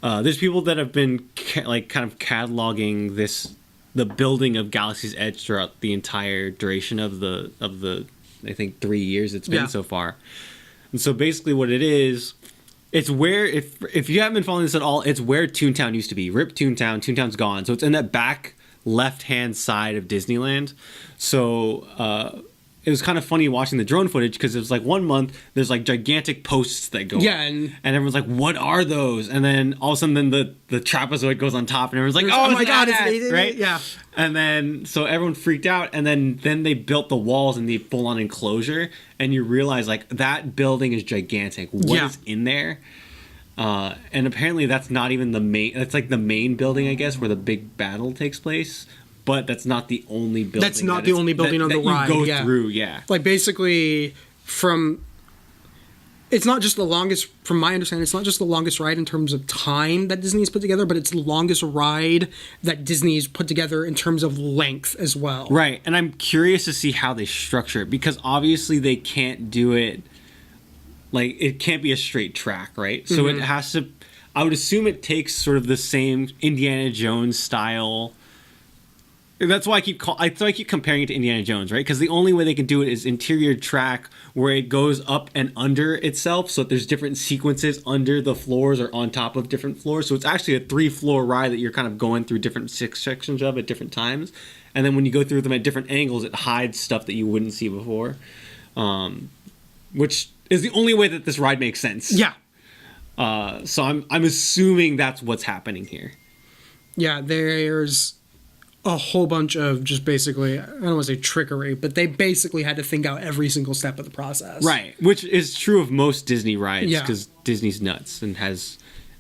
there's people that have been kind of cataloging the building of Galaxy's Edge throughout the entire duration of the I think 3 years it's been so far. And so basically what it is, it's where, if you haven't been following this at all, it's where Toontown used to be. Rip Toontown. Toontown's gone. So it's in that back left-hand side of Disneyland. So it was kind of funny watching the drone footage because it was like 1 month, there's like gigantic posts that go up. And everyone's like, what are those? And then all of a sudden the trapezoid goes on top and everyone's like, oh my God, it's right? Yeah. And then, so everyone freaked out, and then they built the walls and the full-on enclosure, and you realize, like, that building is gigantic. What is in there? And apparently that's not even the main, that's like the main building, I guess, where the big battle takes place, but that's not the only building. That's not the only building on the ride. You go through, Like, basically, it's not just the longest, from my understanding, it's not just the longest ride in terms of time that Disney's put together, but it's the longest ride that Disney's put together in terms of length as well. Right, and I'm curious to see how they structure it, because obviously they can't do it, like, it can't be a straight track, right? So it has to, I would assume it takes sort of the same Indiana Jones style. That's why I keep comparing it to Indiana Jones, right? Because the only way they can do it is interior track where it goes up and under itself, so that there's different sequences under the floors or on top of different floors. So it's actually a 3-floor ride that you're kind of going through different sections of at different times. And then when you go through them at different angles, it hides stuff that you wouldn't see before, which is the only way that this ride makes sense. Yeah. So I'm assuming that's what's happening here. Yeah, there's a whole bunch of just basically, I don't want to say trickery, but they basically had to think out every single step of the process. Right, which is true of most Disney rides, Yeah. because Disney's nuts and has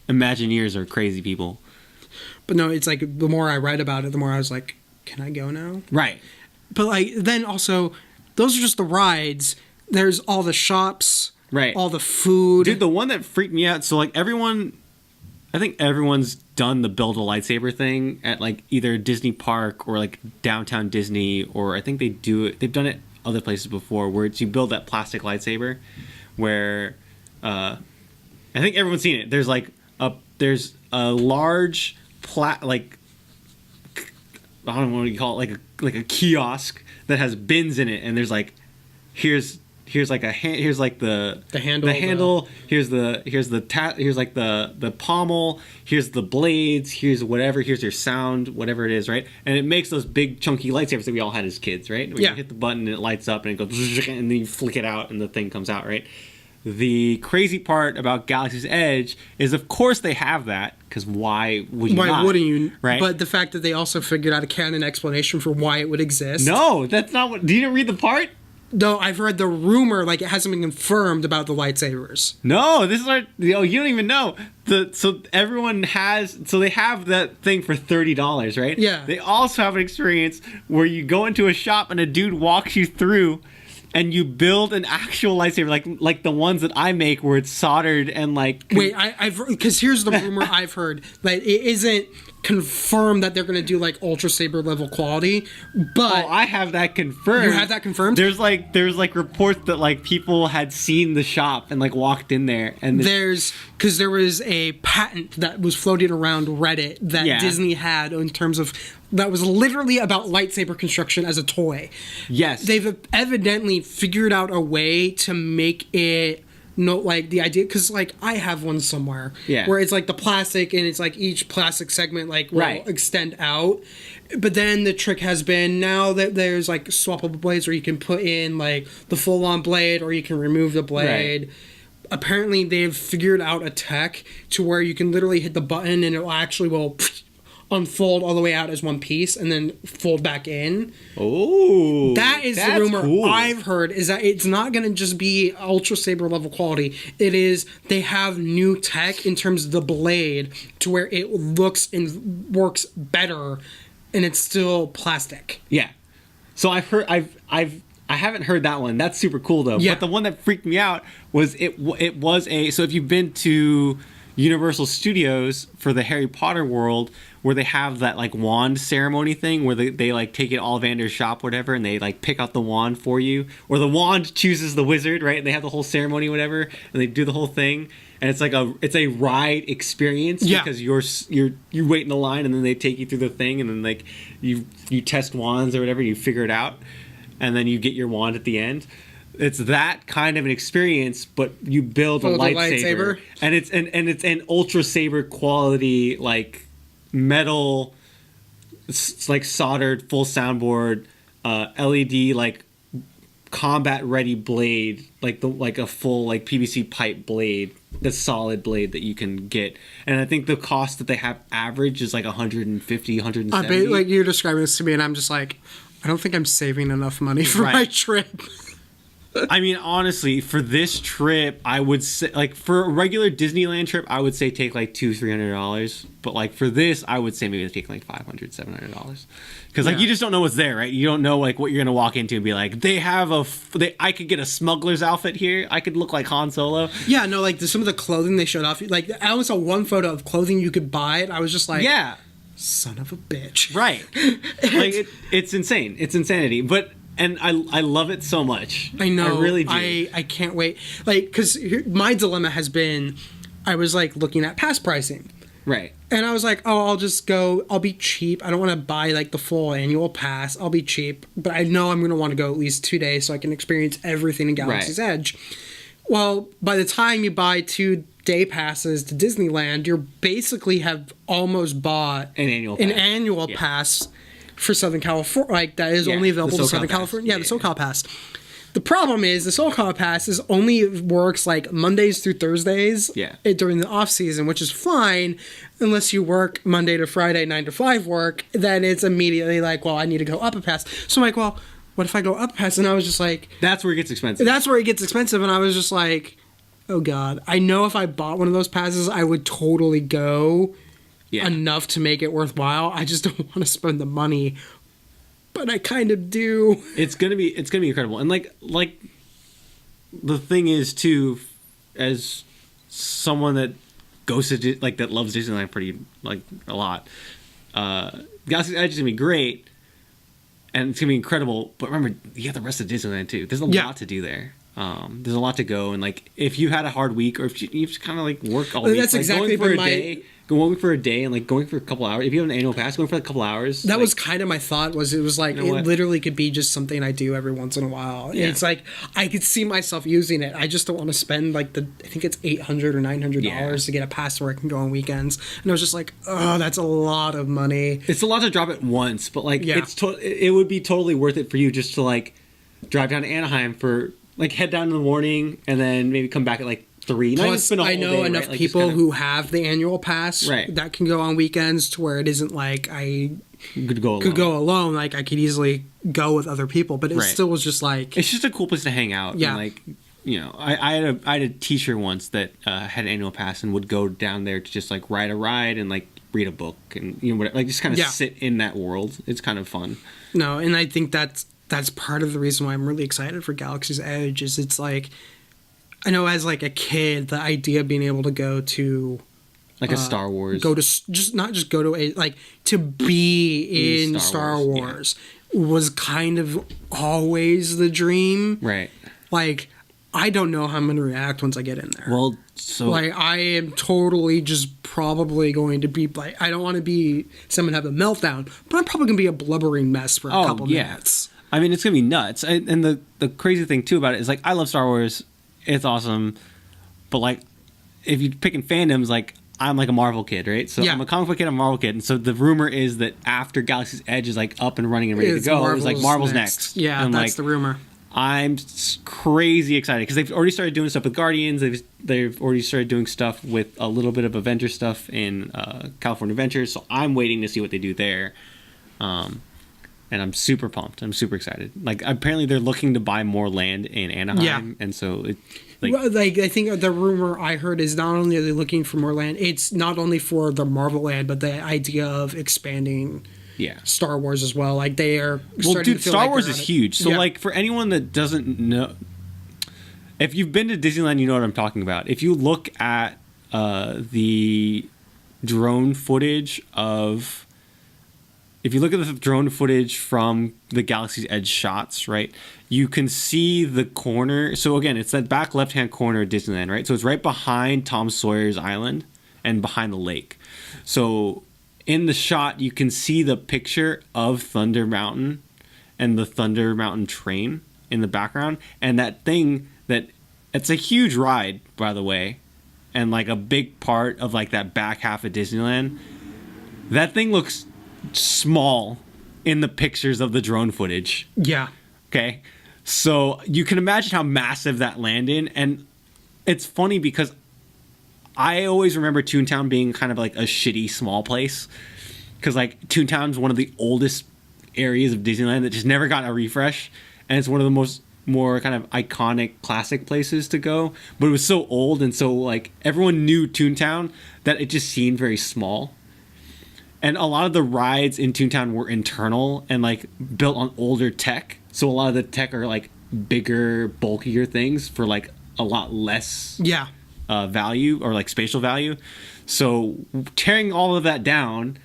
Imagineers are crazy people. But no, it's like the more I read about it, the more I was like, can I go now? Right. But like then also, those are just the rides. There's all the shops, Right. all the food. Dude, the one that freaked me out, so like I think everyone's done the build a lightsaber thing at like either Disney Park or like downtown Disney, or I think they've done it other places before, where it's you build that plastic lightsaber where I think everyone's seen it. There's a large like I don't know what you call it, like a kiosk that has bins in it, and there's like here's like here's like the handle, here's like the pommel, here's the blades, here's whatever, here's your sound, whatever it is, right? And it makes those big chunky lightsabers that we all had as kids, right? Where you hit the button and it lights up and it goes and then you flick it out and the thing comes out, right? The crazy part about Galaxy's Edge is, of course, they have that, because why would you not? Why wouldn't you? Right? But the fact that they also figured out a canon explanation for why it would exist. No, that's not what... Do you read the part? No, I've heard the rumor, like it hasn't been confirmed about the lightsabers. No, this is our... you don't even know. So everyone has... So they have that thing for $30, right? Yeah. They also have an experience where you go into a shop and a dude walks you through and you build an actual lightsaber, like the ones that I make, where it's soldered and like... Wait, I've because here's the rumor I've heard. Like, it isn't confirmed that they're going to do like Ultra Saber level quality, but... Oh, I have that confirmed. You have that confirmed? There's like reports that like people had seen the shop and like walked in there, and because there was a patent that was floating around Reddit that Disney had in terms of... that was literally about lightsaber construction as a toy. Yes. They've evidently figured out a way to make it like the idea, because like I have one somewhere where it's like the plastic and it's like each plastic segment like will extend out. But then the trick has been now that there's like swappable blades where you can put in like the full-on blade or you can remove the blade. Right. Apparently they've figured out a tech to where you can literally hit the button and it actually will unfold all the way out as one piece and then fold back in. Oh, that is the rumor I've heard, is that it's not going to just be Ultra Saber level quality. It is, they have new tech in terms of the blade to where it looks and works better and it's still plastic. Yeah. So I haven't heard that one. That's super cool though. Yeah. But the one that freaked me out was it was so if you've been to Universal Studios for the Harry Potter world, where they have that like wand ceremony thing where they like take it Ollivander's shop, whatever, and they like pick out the wand for you, or the wand chooses the wizard, right? And they have the whole ceremony, whatever, and they do the whole thing, and it's like it's a ride experience because you wait in the line and then they take you through the thing, and then like you test wands or whatever, you figure it out, and then you get your wand at the end. It's that kind of an experience, but you build a lightsaber. And it's an Ultra Saber quality like metal, like soldered full soundboard, LED like combat ready blade, like a full like PVC pipe blade, the solid blade that you can get. And I think the cost that they have average is like 150, 170. I bet like you're describing this to me and I'm just like, I don't think I'm saving enough money for my trip. I mean, honestly, for this trip, I would say, like, for a regular Disneyland trip, I would say take like $200-$300. But like for this, I would say maybe take like $500-$700. Because like you just don't know what's there, right? You don't know like what you're gonna walk into and be like, I could get a smuggler's outfit here. I could look like Han Solo. Yeah, no, like some of the clothing they showed off. Like I only saw one photo of clothing you could buy. And I was just like, yeah, son of a bitch. Right. Like it's insane. It's insanity. But. And I love it so much. I know. I really do. I can't wait. Like, because my dilemma has been, I was like looking at pass pricing. Right. And I was like, oh, I'll just go. I'll be cheap. I don't want to buy like the full annual pass. I'll be cheap. But I know I'm going to want to go at least 2 days so I can experience everything in Galaxy's Edge. Well, by the time you buy 2-day passes to Disneyland, you basically have almost bought an annual pass for Southern California, like that is only available to Southern California. Yeah, the SoCal Pass. The problem is the Soul Calibur Pass only works like Mondays through Thursdays. Yeah. During the off season, which is fine, unless you work Monday to Friday 9 to 5 work. Then it's immediately like, well, I need to go up a pass. So I'm like, well, what if I go up a pass? And I was just like, that's where it gets expensive. That's where it gets expensive, and I was just like, oh god. I know if I bought one of those passes, I would totally go enough to make it worthwhile. I just don't want to spend the money. But I kind of do. It's gonna be incredible, and like the thing is too, as someone that goes to that loves Disneyland pretty a lot, Galaxy's Edge is gonna be great, and it's gonna be incredible. But remember, you have the rest of Disneyland too. There's a lot to do there. There's a lot to go, and like if you had a hard week, or if you just kind of like work all week, that's exactly going for a day and like going for a couple hours. If you have an annual pass, going for like a couple hours. That was kind of my thought. It was like, it literally could be just something I do every once in a while. Yeah. It's like I could see myself using it. I just don't want to spend like I think it's $800 or $900 to get a pass where I can go on weekends. And I was just like, oh, that's a lot of money. It's a lot to drop at once, but like it would be totally worth it for you just to like drive down to Anaheim for like head down in the morning and then maybe come back at like 3. Plus, I know enough people who have the annual pass that can go on weekends to where it isn't like I could go alone. Like I could easily go with other people, but it still was just like, it's just a cool place to hang out. Yeah. And like, you know, I had a teacher once that had an annual pass and would go down there to just like ride a ride and like read a book and whatever, like just kind of sit in that world. It's kind of fun. No, and I think that's part of the reason why I'm really excited for Galaxy's Edge. Is it's like, I know as like a kid, the idea of being able to go to like a Star Wars, go to to be in Star Wars was kind of always the dream. Right. Like, I don't know how I'm going to react once I get in there. Well, so like I am totally just probably going to be like, I don't want to be someone have a meltdown, but I'm probably going to be a blubbering mess for a couple minutes. I mean, it's going to be nuts. And the crazy thing too about it is like, I love Star Wars. It's awesome, but like, if you're picking fandoms, like I'm like a Marvel kid, right? So I'm a comic book kid, I'm a Marvel kid, and so the rumor is that after Galaxy's Edge is like up and running and ready to go, it was like Marvel's next. Yeah, and that's like, the rumor. I'm crazy excited because they've already started doing stuff with Guardians. They've already started doing stuff with a little bit of Avenger stuff in California Adventures. So I'm waiting to see what they do there. And I'm super pumped. I'm super excited. Like, apparently they're looking to buy more land in Anaheim. And so I think the rumor I heard is not only are they looking for more land, it's not only for the Marvel land, but the idea of expanding Star Wars as well. Like, they are starting to feel Star like Wars is huge. So like, for anyone that doesn't know, if you've been to Disneyland, you know what I'm talking about. If you look at the drone footage if you look at the drone footage from the Galaxy's Edge shots, right, you can see the corner. So again, it's that back left-hand corner of Disneyland, right? So it's right behind Tom Sawyer's Island and behind the lake. So in the shot, you can see the picture of Thunder Mountain and the Thunder Mountain train in the background. And that thing it's a huge ride, by the way, and like a big part of like that back half of Disneyland. That thing looks small in the pictures of the drone footage. Yeah. Okay. So you can imagine how massive that land is. And it's funny because I always remember Toontown being kind of like a shitty small place. Because like Toontown's one of the oldest areas of Disneyland that just never got a refresh. And it's one of the more kind of iconic classic places to go. But it was so old and so like everyone knew Toontown that it just seemed very small. And a lot of the rides in Toontown were internal and like built on older tech. So a lot of the tech are like bigger, bulkier things for like a lot less value or like spatial value. So tearing all of that down,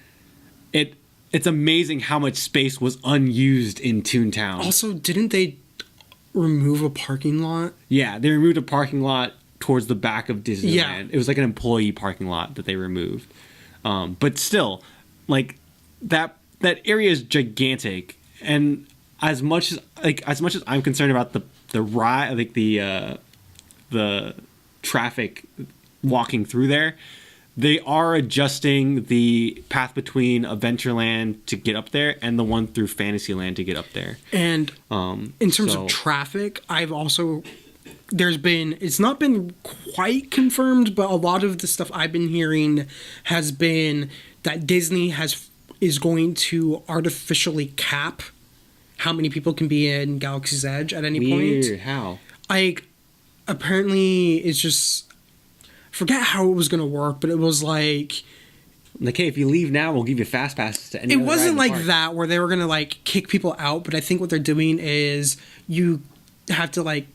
it's amazing how much space was unused in Toontown. Also, didn't they remove a parking lot? Yeah, they removed a parking lot towards the back of Disneyland. Yeah. It was like an employee parking lot that they removed. But still, like that area is gigantic, and as much as I'm concerned about the ride, like the traffic walking through there, they are adjusting the path between Adventureland to get up there and the one through Fantasyland to get up there. And in terms of traffic, it's not been quite confirmed, but a lot of the stuff I've been hearing has been that Disney is going to artificially cap how many people can be in Galaxy's Edge at any point. Weird. How? Apparently it's just, forget how it was going to work, but it was like, hey, if you leave now, we'll give you fast passes to any. It wasn't like that where they were going to like kick people out, but I think what they're doing is you have to like,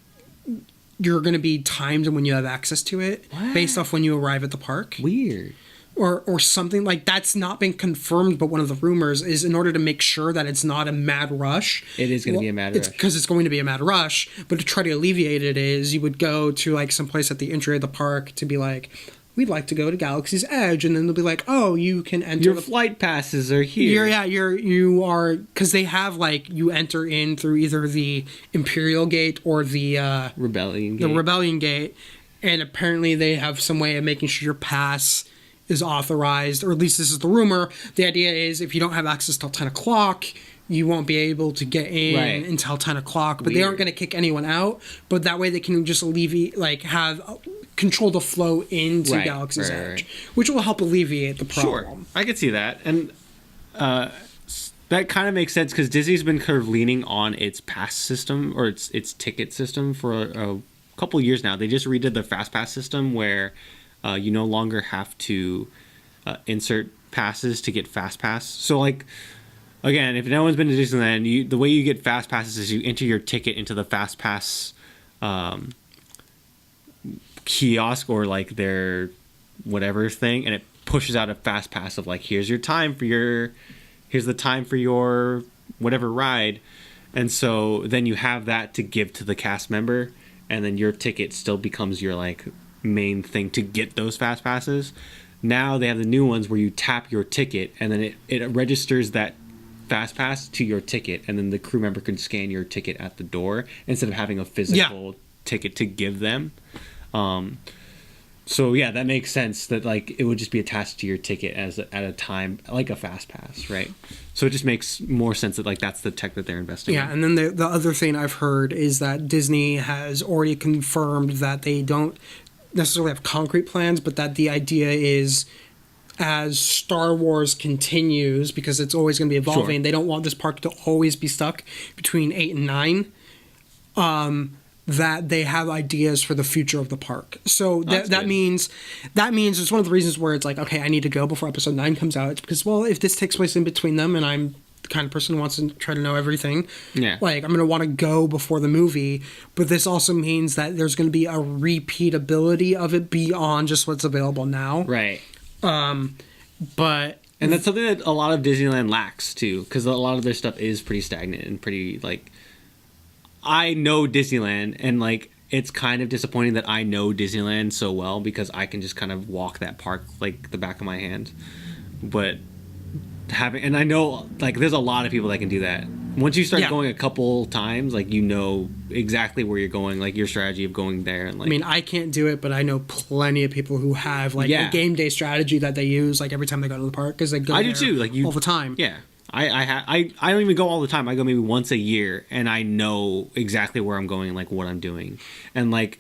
you're going to be timed when you have access to it based off when you arrive at the park. Weird. Or something like that's not been confirmed, but one of the rumors is in order to make sure that it's not a mad rush. It is going to be a mad rush. Because it's going to be a mad rush, but to try to alleviate it is you would go to like some place at the entry of the park to be like, we'd like to go to Galaxy's Edge, and then they'll be like, oh, you can enter. Your flight passes are here. You are, because they have like you enter in through either the Imperial Gate or the Rebellion Gate. The Rebellion Gate, and apparently they have some way of making sure your pass is authorized, or at least this is the rumor. The idea is if you don't have access till 10 o'clock, you won't be able to get in until 10 o'clock. But they aren't going to kick anyone out. But that way they can just alleviate, like, control the flow into Galaxy's Edge, which will help alleviate the problem. Sure, I could see that. And that kind of makes sense because Disney's been kind of leaning on its pass system or its ticket system for a couple years now. They just redid the Fast Pass system where you no longer have to insert passes to get Fast Pass. So, like, again, if no one's been to Disneyland, the way you get Fast Passes is you enter your ticket into the Fast Pass kiosk or, like, their whatever thing, and it pushes out a Fast Pass of, like, here's the time for your whatever ride. And so then you have that to give to the cast member, and then your ticket still becomes your, like, main thing to get those fast passes. Now they have the new ones where you tap your ticket and then it registers that fast pass to your ticket, and then the crew member can scan your ticket at the door instead of having a physical ticket to give them. So yeah, that makes sense that like it would just be attached to your ticket at a time like a fast pass, right? So it just makes more sense that like that's the tech that they're investing in. Yeah, and then the other thing I've heard is that Disney has already confirmed that they don't necessarily have concrete plans, but that the idea is as Star Wars continues, because it's always going to be evolving, they don't want this park to always be stuck between 8 and 9, that they have ideas for the future of the park. So that means it's one of the reasons where it's like, okay, I need to go before episode 9 comes out. It's because, well, if this takes place in between them and I'm the kind of person who wants to try to know everything. Yeah. Like, I'm going to want to go before the movie, but this also means that there's going to be a repeatability of it beyond just what's available now. Right. But... And that's something that a lot of Disneyland lacks, too, because a lot of their stuff is pretty stagnant and pretty, like... I know Disneyland, and, like, it's kind of disappointing that I know Disneyland so well because I can just kind of walk that park like the back of my hand. But... and I know like there's a lot of people that can do that. Once you start going a couple times, like you know exactly where you're going, like your strategy of going there. And like, I mean, I can't do it, but I know plenty of people who have like a game day strategy that they use like every time they go to the park because they go. I do too, like all the time. Yeah, I don't even go all the time. I go maybe once a year, and I know exactly where I'm going, and, like what I'm doing. And like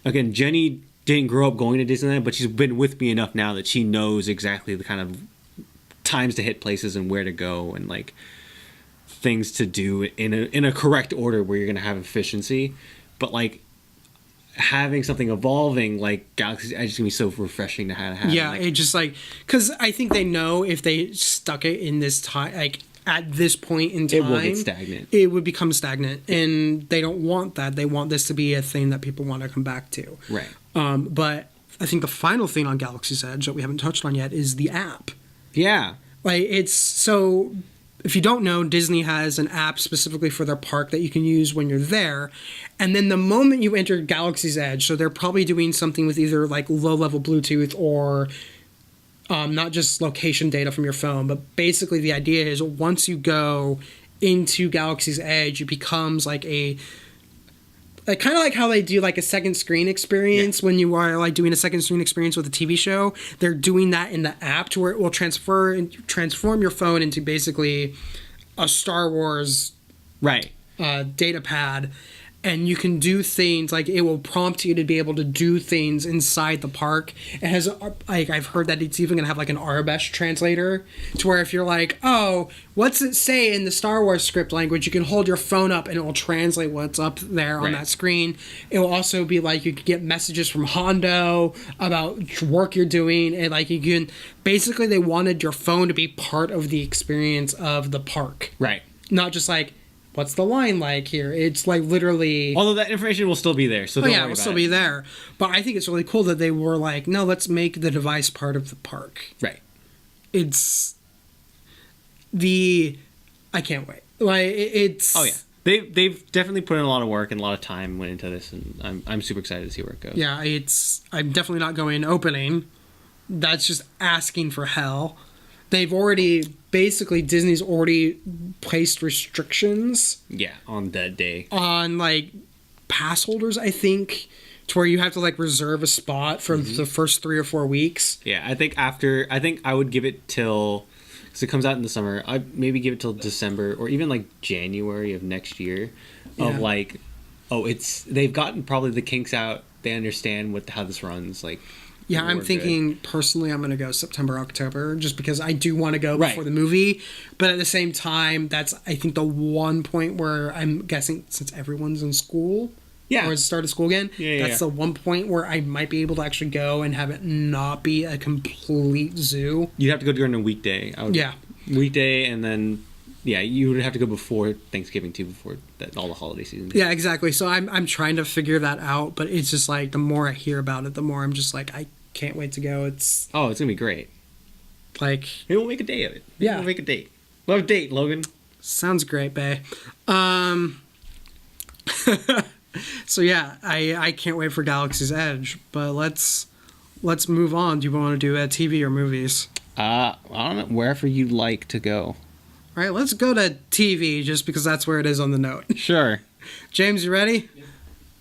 again, Jenny didn't grow up going to Disneyland, but she's been with me enough now that she knows exactly the kind of times to hit places and where to go and like things to do in a correct order where you're gonna have efficiency. But like having something evolving like Galaxy's Edge is gonna be so refreshing to have. Yeah, like, it just like because I think they know if they stuck it in this time, like at this point in time, it will get stagnant. It would become stagnant, and they don't want that. They want this to be a thing that people want to come back to. Right. But I think the final thing on Galaxy's Edge that we haven't touched on yet is the app. Yeah. Like, it's so... If you don't know, Disney has an app specifically for their park that you can use when you're there. And then the moment you enter Galaxy's Edge, so they're probably doing something with either, like, low-level Bluetooth or not just location data from your phone. But basically the idea is once you go into Galaxy's Edge, it becomes like a like kind of like how they do like a second screen experience when you are like doing a second screen experience with a TV show. They're doing that in the app to where it will transform your phone into basically a Star Wars data pad, and you can do things like it will prompt you to be able to do things inside the park. It has like I've heard that it's even gonna have like an Arabic translator to where if you're like, oh, what's it say in the Star Wars script language, you can hold your phone up and it will translate what's up there on that screen. It will also be like you could get messages from Hondo about work you're doing, and like you can basically they wanted your phone to be part of the experience of the park, right? Not just like, what's the line like here? It's like literally... Although that information will still be there, so don't worry about it. It will still be there. But I think it's really cool that they were like, no, let's make the device part of the park. Right. It's... I can't wait. Like, it's... Oh, yeah. They've definitely put in a lot of work and a lot of time went into this, and I'm super excited to see where it goes. Yeah, I'm definitely not going opening. That's just asking for hell. They've already... Basically, Disney's already placed restrictions. Yeah, on that day. On, like, pass holders, I think, to where you have to, like, reserve a spot for the first 3 or 4 weeks. Yeah, I think I would give it till... Because it comes out in the summer. I'd maybe give it till December or even, like, January of next year. Of, like, they've gotten probably the kinks out. They understand how this runs, like... Yeah, I'm thinking personally I'm going to go September, October, just because I do want to go before the movie. But at the same time, that's, I think, the one point where I'm guessing since everyone's in school, or it's started school again, that's the one point where I might be able to actually go and have it not be a complete zoo. You'd have to go during a weekday. Weekday, and then... Yeah, you would have to go before Thanksgiving too, before all the holiday season. Yeah, exactly. So I'm trying to figure that out, but it's just like the more I hear about it, the more I'm just like, I can't wait to go. It's gonna be great. Like maybe we'll make a day of it. We'll make a date. We'll have a date, Logan. Sounds great, bae. So yeah, I can't wait for Galaxy's Edge. But let's move on. Do you want to do TV or movies? I don't know. Wherever you'd like to go. All right, let's go to TV just because that's where it is on the note. Sure. James, you ready?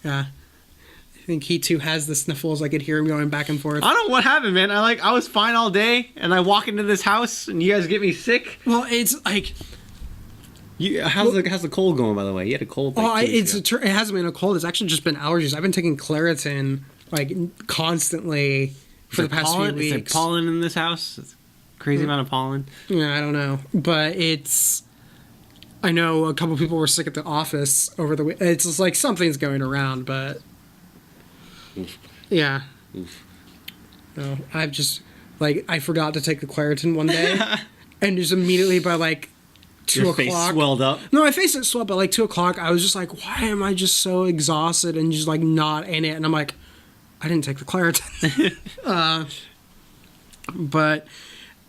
Yeah. I think he too has the sniffles. I could hear him going back and forth. I don't know what happened, man. I was fine all day, and I walk into this house, and you guys get me sick. Well, it's like... How's the cold going, by the way? You had a cold. It hasn't been a cold. It's actually just been allergies. I've been taking Claritin like constantly for the past few weeks. Is there pollen in this house? Crazy amount of pollen. Yeah, I don't know, but I know a couple people were sick at the office over the week. It's just like something's going around, but yeah. No, I've just I forgot to take the Claritin one day, and just immediately by 2 Your o'clock, face swelled up. No, my face didn't swell up, but 2 o'clock, I was just like, why am I just so exhausted and just not in it? And I'm like, I didn't take the Claritin. But.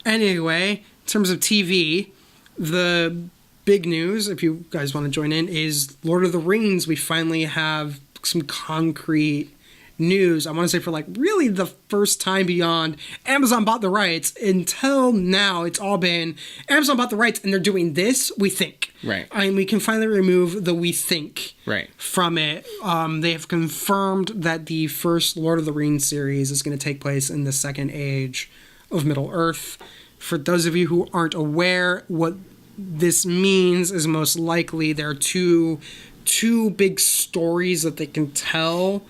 Anyway, in terms of TV, the big news, if you guys want to join in, is Lord of the Rings. We finally have some concrete news. I want to say for really the first time beyond Amazon bought the rights. Until now, it's all been Amazon bought the rights and they're doing this, we think. Right. And we can finally remove the we think from it. They have confirmed that the first Lord of the Rings series is going to take place in the Second Age of Middle-earth. For those of you who aren't aware, what this means is most likely there are two big stories that they can tell.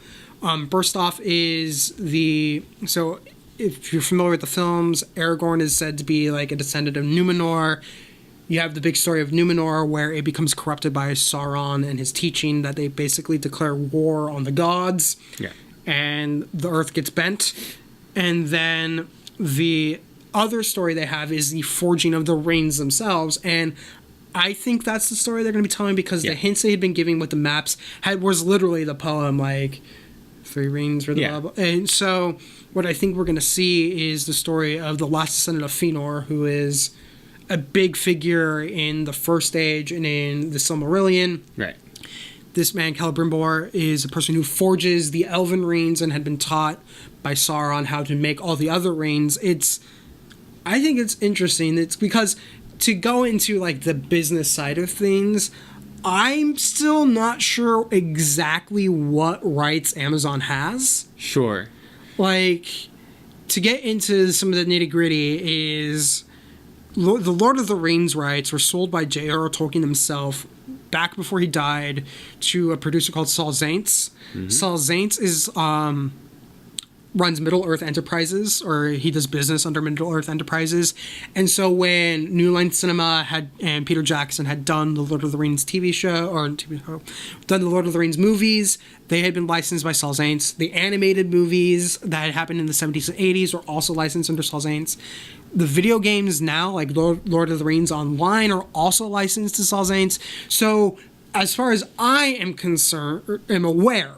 First off is so if you're familiar with the films, Aragorn is said to be a descendant of Numenor. You have the big story of Numenor where it becomes corrupted by Sauron and his teaching that they basically declare war on the gods. Yeah. And the earth gets bent. And then the other story they have is the forging of the rings themselves, and I think that's the story they're going to be telling because the hints they had been giving with the maps was literally the poem, 3 rings, blah, blah. And so what I think we're going to see is the story of the last descendant of Fëanor, who is a big figure in the First Age and in the Silmarillion. Right. This man, Celebrimbor, is a person who forges the elven rings and had been taught by Sauron how to make all the other rings. I think it's interesting. It's because to go into the business side of things, I'm still not sure exactly what rights Amazon has. Sure. Like, to get into some of the nitty-gritty is the Lord of the Rings rights were sold by J.R.R. Tolkien himself back before he died to a producer called Saul Zaentz. Saul Zaentz is runs Middle-earth Enterprises, or he does business under Middle-earth Enterprises. And so when New Line Cinema and Peter Jackson had done the Lord of the Rings TV show, or done the Lord of the Rings movies, they had been licensed by Saul Zaentz. The animated movies that had happened in the 70s and 80s were also licensed under Saul Zaentz. The video games now, like Lord of the Rings Online, are also licensed to Saul Zaentz. So as far as I am concerned, or am aware,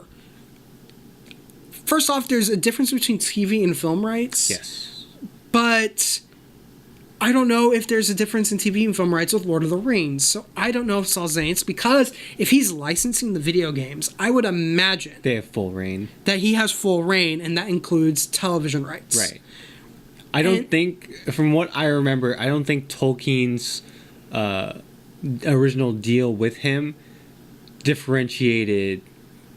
first off, there's a difference between TV and film rights. Yes. But I don't know if there's a difference in TV and film rights with Lord of the Rings. So I don't know if Saul Zaentz, because if he's licensing the video games, I would imagine They have full reign. that he has full reign, and that includes television rights. Right. I don't think, from what I remember, I don't think Tolkien's original deal with him differentiated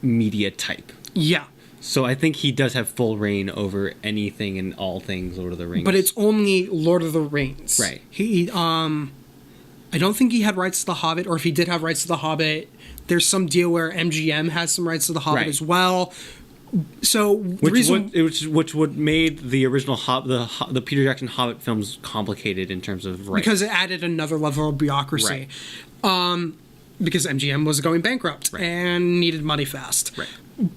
media type. Yeah. So I think he does have full reign over anything and all things Lord of the Rings. But it's only Lord of the Rings. Right. I don't think he had rights to The Hobbit, or if he did have rights to The Hobbit, there's some deal where MGM has some rights to The Hobbit as well. So which would made the original the Peter Jackson Hobbit films complicated in terms of rights. Because it added another level of bureaucracy. Right. Because MGM was going bankrupt and needed money fast. Right.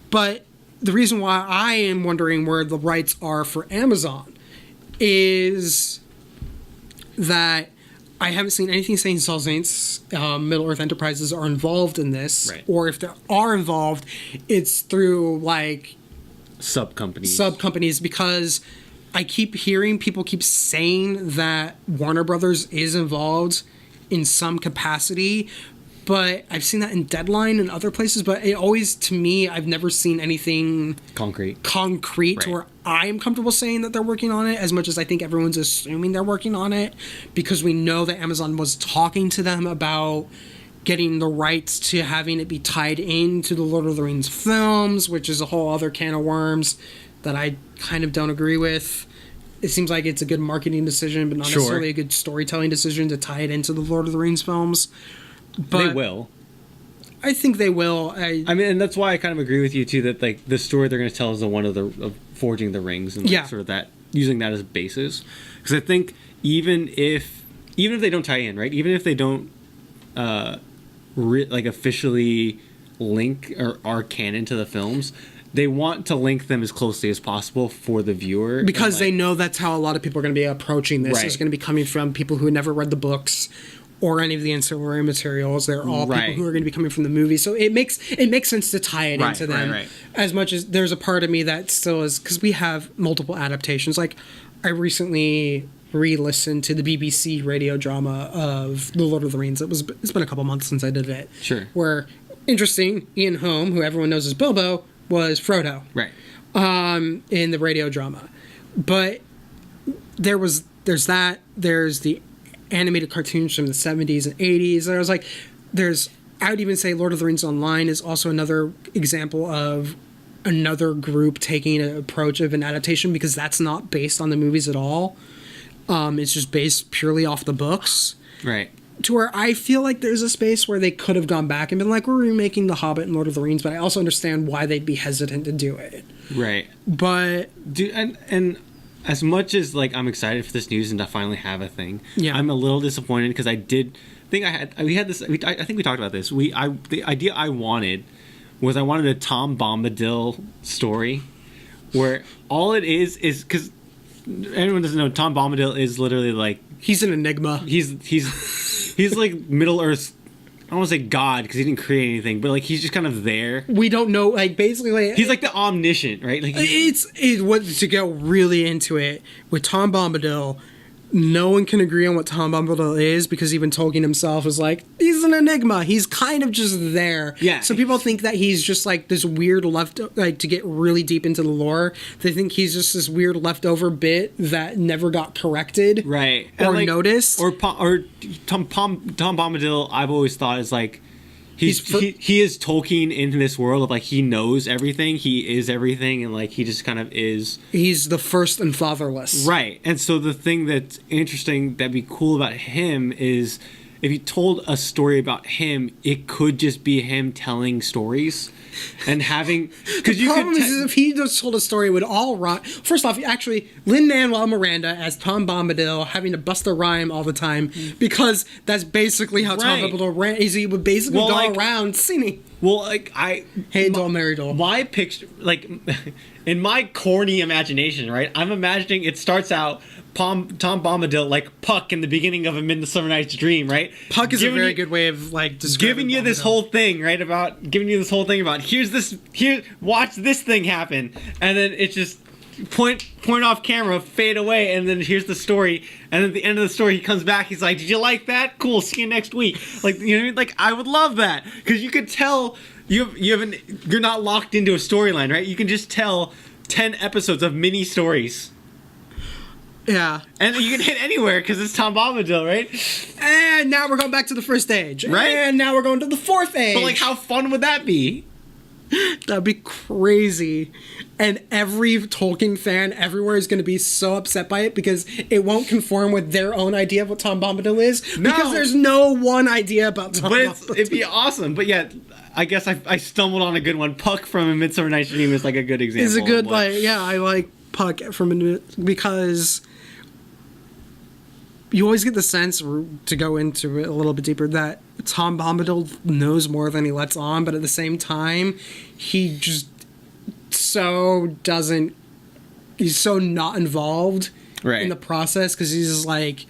But the reason why I am wondering where the rights are for Amazon is that I haven't seen anything saying Saul Zaentz, Middle-earth Enterprises are involved in this. Right. Or if they are involved, it's through, like, sub-companies. Because I keep hearing people keep saying that Warner Brothers is involved in some capacity, but I've seen that in Deadline and other places, but it always, to me, I've never seen anything concrete right. where I'm comfortable saying that they're working on it, as much as I think everyone's assuming they're working on it, because we know that Amazon was talking to them about getting the rights to having it be tied into the Lord of the Rings films, which is a whole other can of worms that I kind of don't agree with. It seems like it's a good marketing decision, but not necessarily a good storytelling decision to tie it into the Lord of the Rings films. But they will. I think they will. I mean, and that's why I kind of agree with you too, that like the story they're going to tell is the one of forging the rings and like, sort of that, using that as a basis. Because I think even if they don't tie in, right? Even if they don't like officially link or are canon to the films, they want to link them as closely as possible for the viewer, because they know that's how a lot of people are going to be approaching this. Right. It's going to be coming from people who never read the books or any of the ancillary materials. They're all people who are going to be coming from the movie. So it makes sense to tie it into them. Right. As much as there's a part of me that still is, because we have multiple adaptations. Like, I recently re-listened to the BBC radio drama of The Lord of the Rings. It's been a couple months since I did it. Sure. Where, interesting, Ian Holm, who everyone knows as Bilbo, was Frodo. Right. In the radio drama. But there's that. There's the animated cartoons from the 70s and 80s. And I was like, I would even say Lord of the Rings Online is also another example of another group taking an approach of an adaptation, because that's not based on the movies at all. It's just based purely off the books. Right. To where I feel like there's a space where they could have gone back and been like, we're remaking The Hobbit and Lord of the Rings, but I also understand why they'd be hesitant to do it. Right. But and as much as like I'm excited for this news and to finally have a thing, I'm a little disappointed, because I did think I think we talked about this. The idea I wanted was I wanted a Tom Bombadil story where all it is because anyone doesn't know, Tom Bombadil is literally like, he's an enigma. He's like Middle Earth. I don't want to say God, because he didn't create anything, but like he's just kind of there. We don't know, like, basically, like, he's like the omniscient, right? Like to go really into it with Tom Bombadil. No one can agree on what Tom Bombadil is, because even Tolkien himself is like, he's an enigma. He's kind of just there. Yeah. So people think that he's just like this weird to get really deep into the lore, they think he's just this weird leftover bit that never got corrected. Right. Or noticed. Or Tom Bombadil, I've always thought is like, he is Tolkien in this world of like he knows everything, he is everything, and like he just kind of is. He's the first and fatherless. Right. And so the thing that's interesting that'd be cool about him is if you told a story about him, it could just be him telling stories and having. Because the problem is if he just told a story, it would all rhyme. First off, actually, Lin-Manuel Miranda as Tom Bombadil having to bust a rhyme all the time because that's basically how Tom Bombadil ran. He would basically go around singing. Well, like Hey Doll, Mary Doll. My picture, like in my corny imagination, right? I'm imagining it starts out Tom Bombadil like Puck in the beginning of A Midsummer Night's Dream, right? Puck is a very good way of like describing giving you this whole thing, right? About here, watch this thing happen, and then it just point off camera, fade away, and then here's the story, and at the end of the story he comes back, he's like, did you like that? Cool, see you next week. Like, you know what I mean? Like, I would love that because you could tell you're not locked into a storyline, right? You can just tell 10 episodes of mini stories. Yeah. And you can hit anywhere because it's Tom Bombadil, right? And now we're going back to the first age. Right. And now we're going to the fourth age. But like, how fun would that be? That'd be crazy. And every Tolkien fan everywhere is going to be so upset by it because it won't conform with their own idea of what Tom Bombadil is. No. Because there's no one idea about Tom Bombadil. It'd be awesome. But yeah, I guess I stumbled on a good one. Puck from A Midsummer Night's Dream is like a good example. It's a good, I like Puck because you always get the sense, to go into it a little bit deeper, that Tom Bombadil knows more than he lets on, but at the same time, he just he's so not involved in the process because he's just like,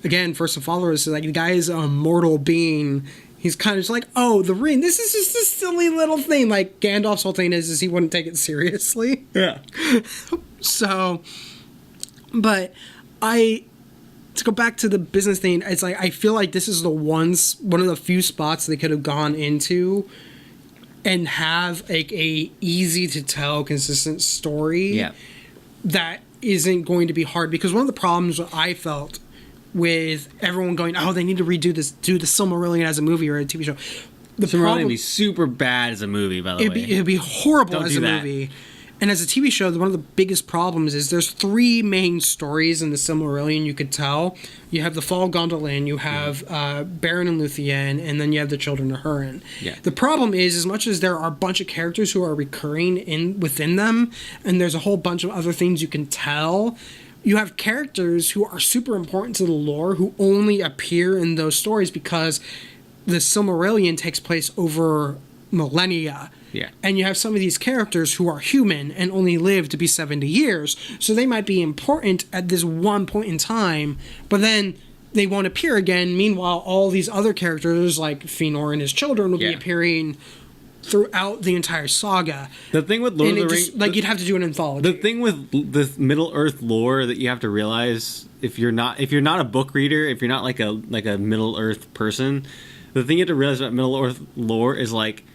again, first and foremost, like the guy is a mortal being. He's kind of just like, oh, the ring, this is just a silly little thing. Like Gandalf's whole thing is he wouldn't take it seriously. Yeah. So, but to go back to the business thing, it's like I feel like this is one of the few spots they could have gone into and have like a easy to tell, consistent story that isn't going to be hard. Because one of the problems that I felt with everyone going, oh, they need to do the Silmarillion as a movie or a TV show. The Silmarillion would be super bad as a movie, by the way. It'd be horrible as a movie. And as a TV show, one of the biggest problems is there's three main stories in the Silmarillion you could tell. You have the Fall of Gondolin, you have Beren and Luthien, and then you have the Children of Húrin. Yeah. The problem is, as much as there are a bunch of characters who are recurring within them, and there's a whole bunch of other things you can tell, you have characters who are super important to the lore who only appear in those stories because the Silmarillion takes place over millennia. Yeah. And you have some of these characters who are human and only live to be 70 years. So they might be important at this one point in time, but then they won't appear again. Meanwhile, all these other characters like Fëanor and his children will be appearing throughout the entire saga. The thing with Lord of the Rings, you'd have to do an anthology. The thing with the Middle Earth lore that you have to realize, if you're not a book reader, if you're not like a Middle Earth person, the thing you have to realize about Middle Earth lore is like,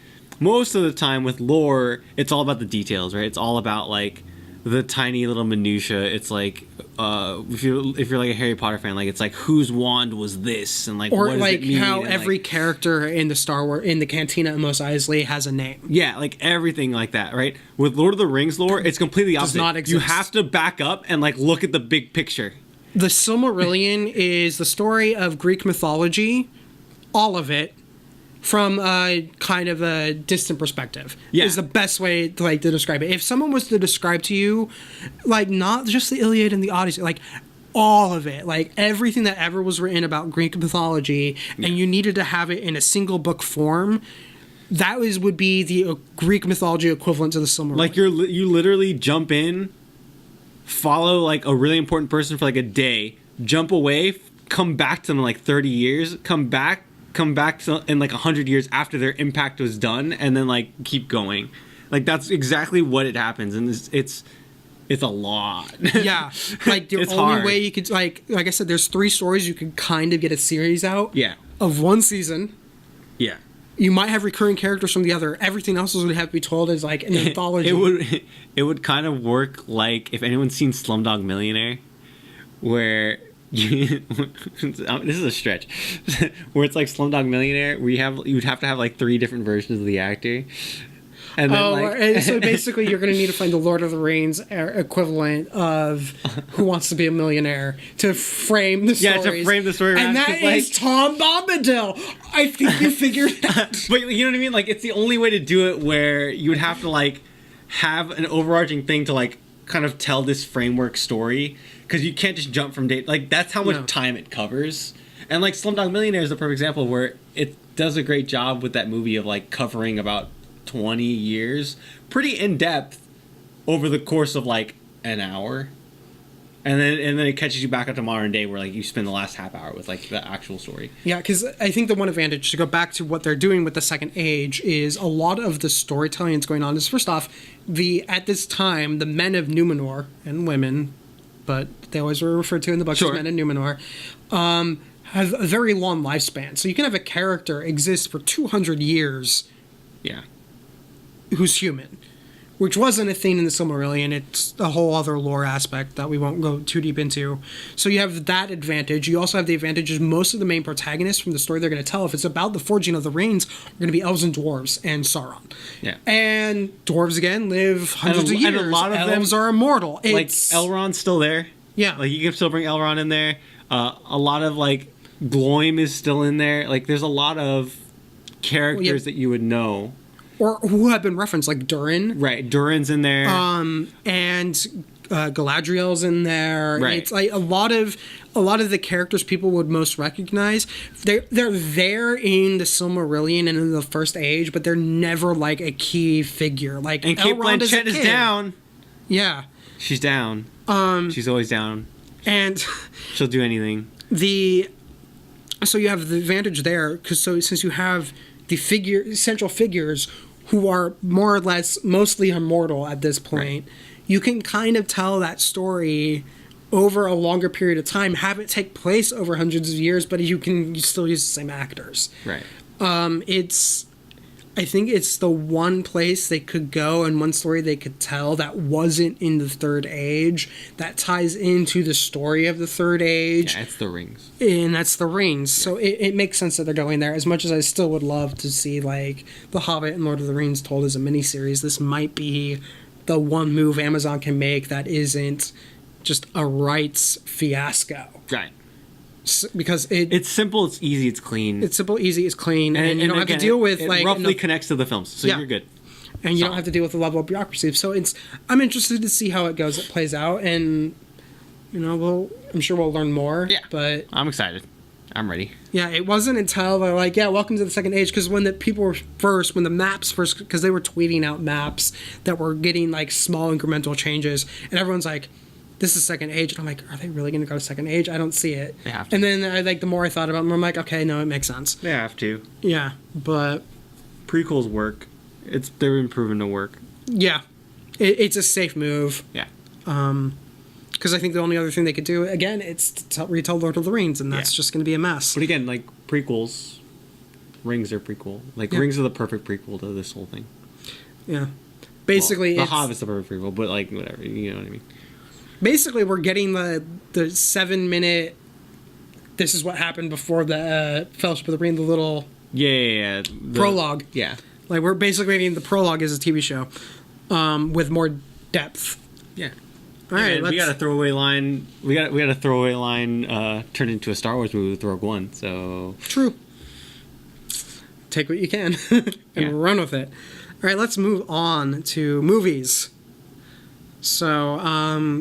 most of the time with lore, it's all about the details, right? It's all about like the tiny little minutia. It's like if you're like a Harry Potter fan, like it's like whose wand was this, and like or what does like it mean? how and every character in the Star Wars in the Cantina at Mos Eisley has a name. Yeah, like everything like that, right? With Lord of the Rings lore, it's completely opposite. Does not exist. You have to back up and like look at the big picture. The Silmarillion is the story of Greek mythology, all of it, from kind of a distant perspective. Yeah. Is the best way to describe it. If someone was to describe to you, like, not just the Iliad and the Odyssey, like all of it, like everything that ever was written about Greek mythology, and you needed to have it in a single book form, would be the Greek mythology equivalent to the Silmarillion. Like you literally jump in, follow like a really important person for like a day, jump away, come back to them in like 30 years, come back to, in like 100 years after their impact was done, and then like keep going. Like that's exactly what it happens, and it's a lot. Yeah, like the it's only hard. way you could like I said, there's 3 stories you could kind of get a series out. Yeah. Of one season. Yeah. You might have recurring characters from the other. Everything else would have to be told as like an anthology. It would kind of work like if anyone's seen Slumdog Millionaire, where this is a stretch, where it's like Slumdog Millionaire, where you'd have to have like 3 different versions of the actor. And then, and so basically you're going to need to find the Lord of the Rings equivalent of Who Wants to Be a Millionaire to frame the story. Yeah, to frame the story. And that is Tom Bombadil. I think you figured it out. But you know what I mean? Like, it's the only way to do it where you would have to, like, have an overarching thing to, like, kind of tell this framework story. Because you can't just jump from date. Like, that's how much time it covers. And, like, Slumdog Millionaire is the perfect example where it does a great job with that movie of, like, covering about 20 years pretty in depth over the course of like an hour, and then it catches you back up to modern day where like you spend the last half hour with like the actual story. Yeah, because I think the one advantage to go back to what they're doing with the Second Age is a lot of the storytelling that's going on is, first off, at this time the men of Numenor, and women, but they always were referred to in the books as men of Numenor, have a very long lifespan. So you can have a character exist for 200 years. Yeah. Who's human, which wasn't a thing in the Silmarillion. It's a whole other lore aspect that we won't go too deep into. So you have that advantage. You also have the advantage of most of the main protagonists from the story they're going to tell, if it's about the forging of the rings, are going to be elves and dwarves and Sauron. Yeah. And dwarves, again, live hundreds of years. And a lot of elves are immortal. Like, Elrond's still there. Yeah. Like, you can still bring Elrond in there. A lot of, like, Gloim is still in there. Like, there's a lot of characters that you would know. Or who have been referenced, like Durin. Right, Durin's in there. And Galadriel's in there. Right. It's like a lot of the characters people would most recognize. They're there in the Silmarillion and in the First Age, but they're never like a key figure. Like, and Kate Blanchett is down. Yeah. She's down. She's always down. And she'll do anything. So you have the advantage there, because since you have the central figures who are more or less mostly immortal at this point, you can kind of tell that story over a longer period of time, have it take place over hundreds of years, but you still use the same actors. Right. I think it's the one place they could go and one story they could tell that wasn't in the Third Age that ties into the story of the Third Age. Yeah, it's the Rings. And that's the Rings. Yeah. So it makes sense that they're going there. As much as I still would love to see like The Hobbit and Lord of the Rings told as a miniseries, this might be the one move Amazon can make that isn't just a rights fiasco. Right. Because it's simple, it's easy, it's clean. It's simple, easy, it's clean, and you don't have to deal with it roughly connects to the films, so you're good. And you don't have to deal with the level of bureaucracy. So I'm interested to see how it goes. It plays out, and I'm sure we'll learn more. Yeah, but I'm excited. I'm ready. Yeah, it wasn't until they're like, yeah, welcome to the Second Age, because when the maps first, because they were tweeting out maps that were getting like small incremental changes, and everyone's like, this is Second Age. And I'm like, are they really going to go to Second Age? I don't see it. They have to. And then the more I thought about them, I'm like, okay, no, it makes sense. They have to. Yeah, but prequels work. They've been proven to work. Yeah, it's a safe move. Yeah. Because I think the only other thing they could do, again, it's to retell Lord of the Rings, and that's just going to be a mess. But again, like prequels, Rings are prequel. Like Rings are the perfect prequel to this whole thing. Yeah. Basically, The Hobbit's the perfect prequel, but like whatever, you know what I mean. Basically, we're getting the 7-minute. This is what happened before the Fellowship of the Ring. The little prologue. Yeah, like we're basically getting the prologue as a TV show, with more depth. Yeah. All right. We got a throwaway line. We got a throwaway line turned into a Star Wars movie with Rogue One. So true. Take what you can and run with it. All right. Let's move on to movies. So,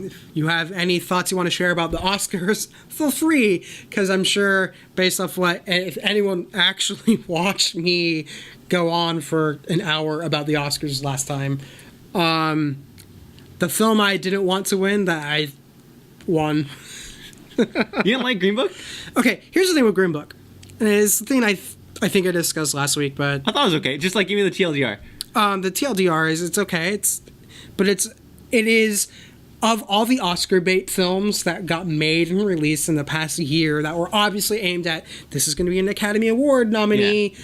if you have any thoughts you want to share about the Oscars, feel free, because I'm sure, based off if anyone actually watched me go on for an hour about the Oscars last time, the film I didn't want to win, that I won. You didn't like Green Book? Okay, here's the thing with Green Book. And it's the thing I think I discussed last week, but... I thought it was okay. Just like, give me the TLDR. The TLDR is, it's okay. It is, of all the Oscar bait films that got made and released in the past year that were obviously aimed at, this is going to be an Academy Award nominee. Yeah.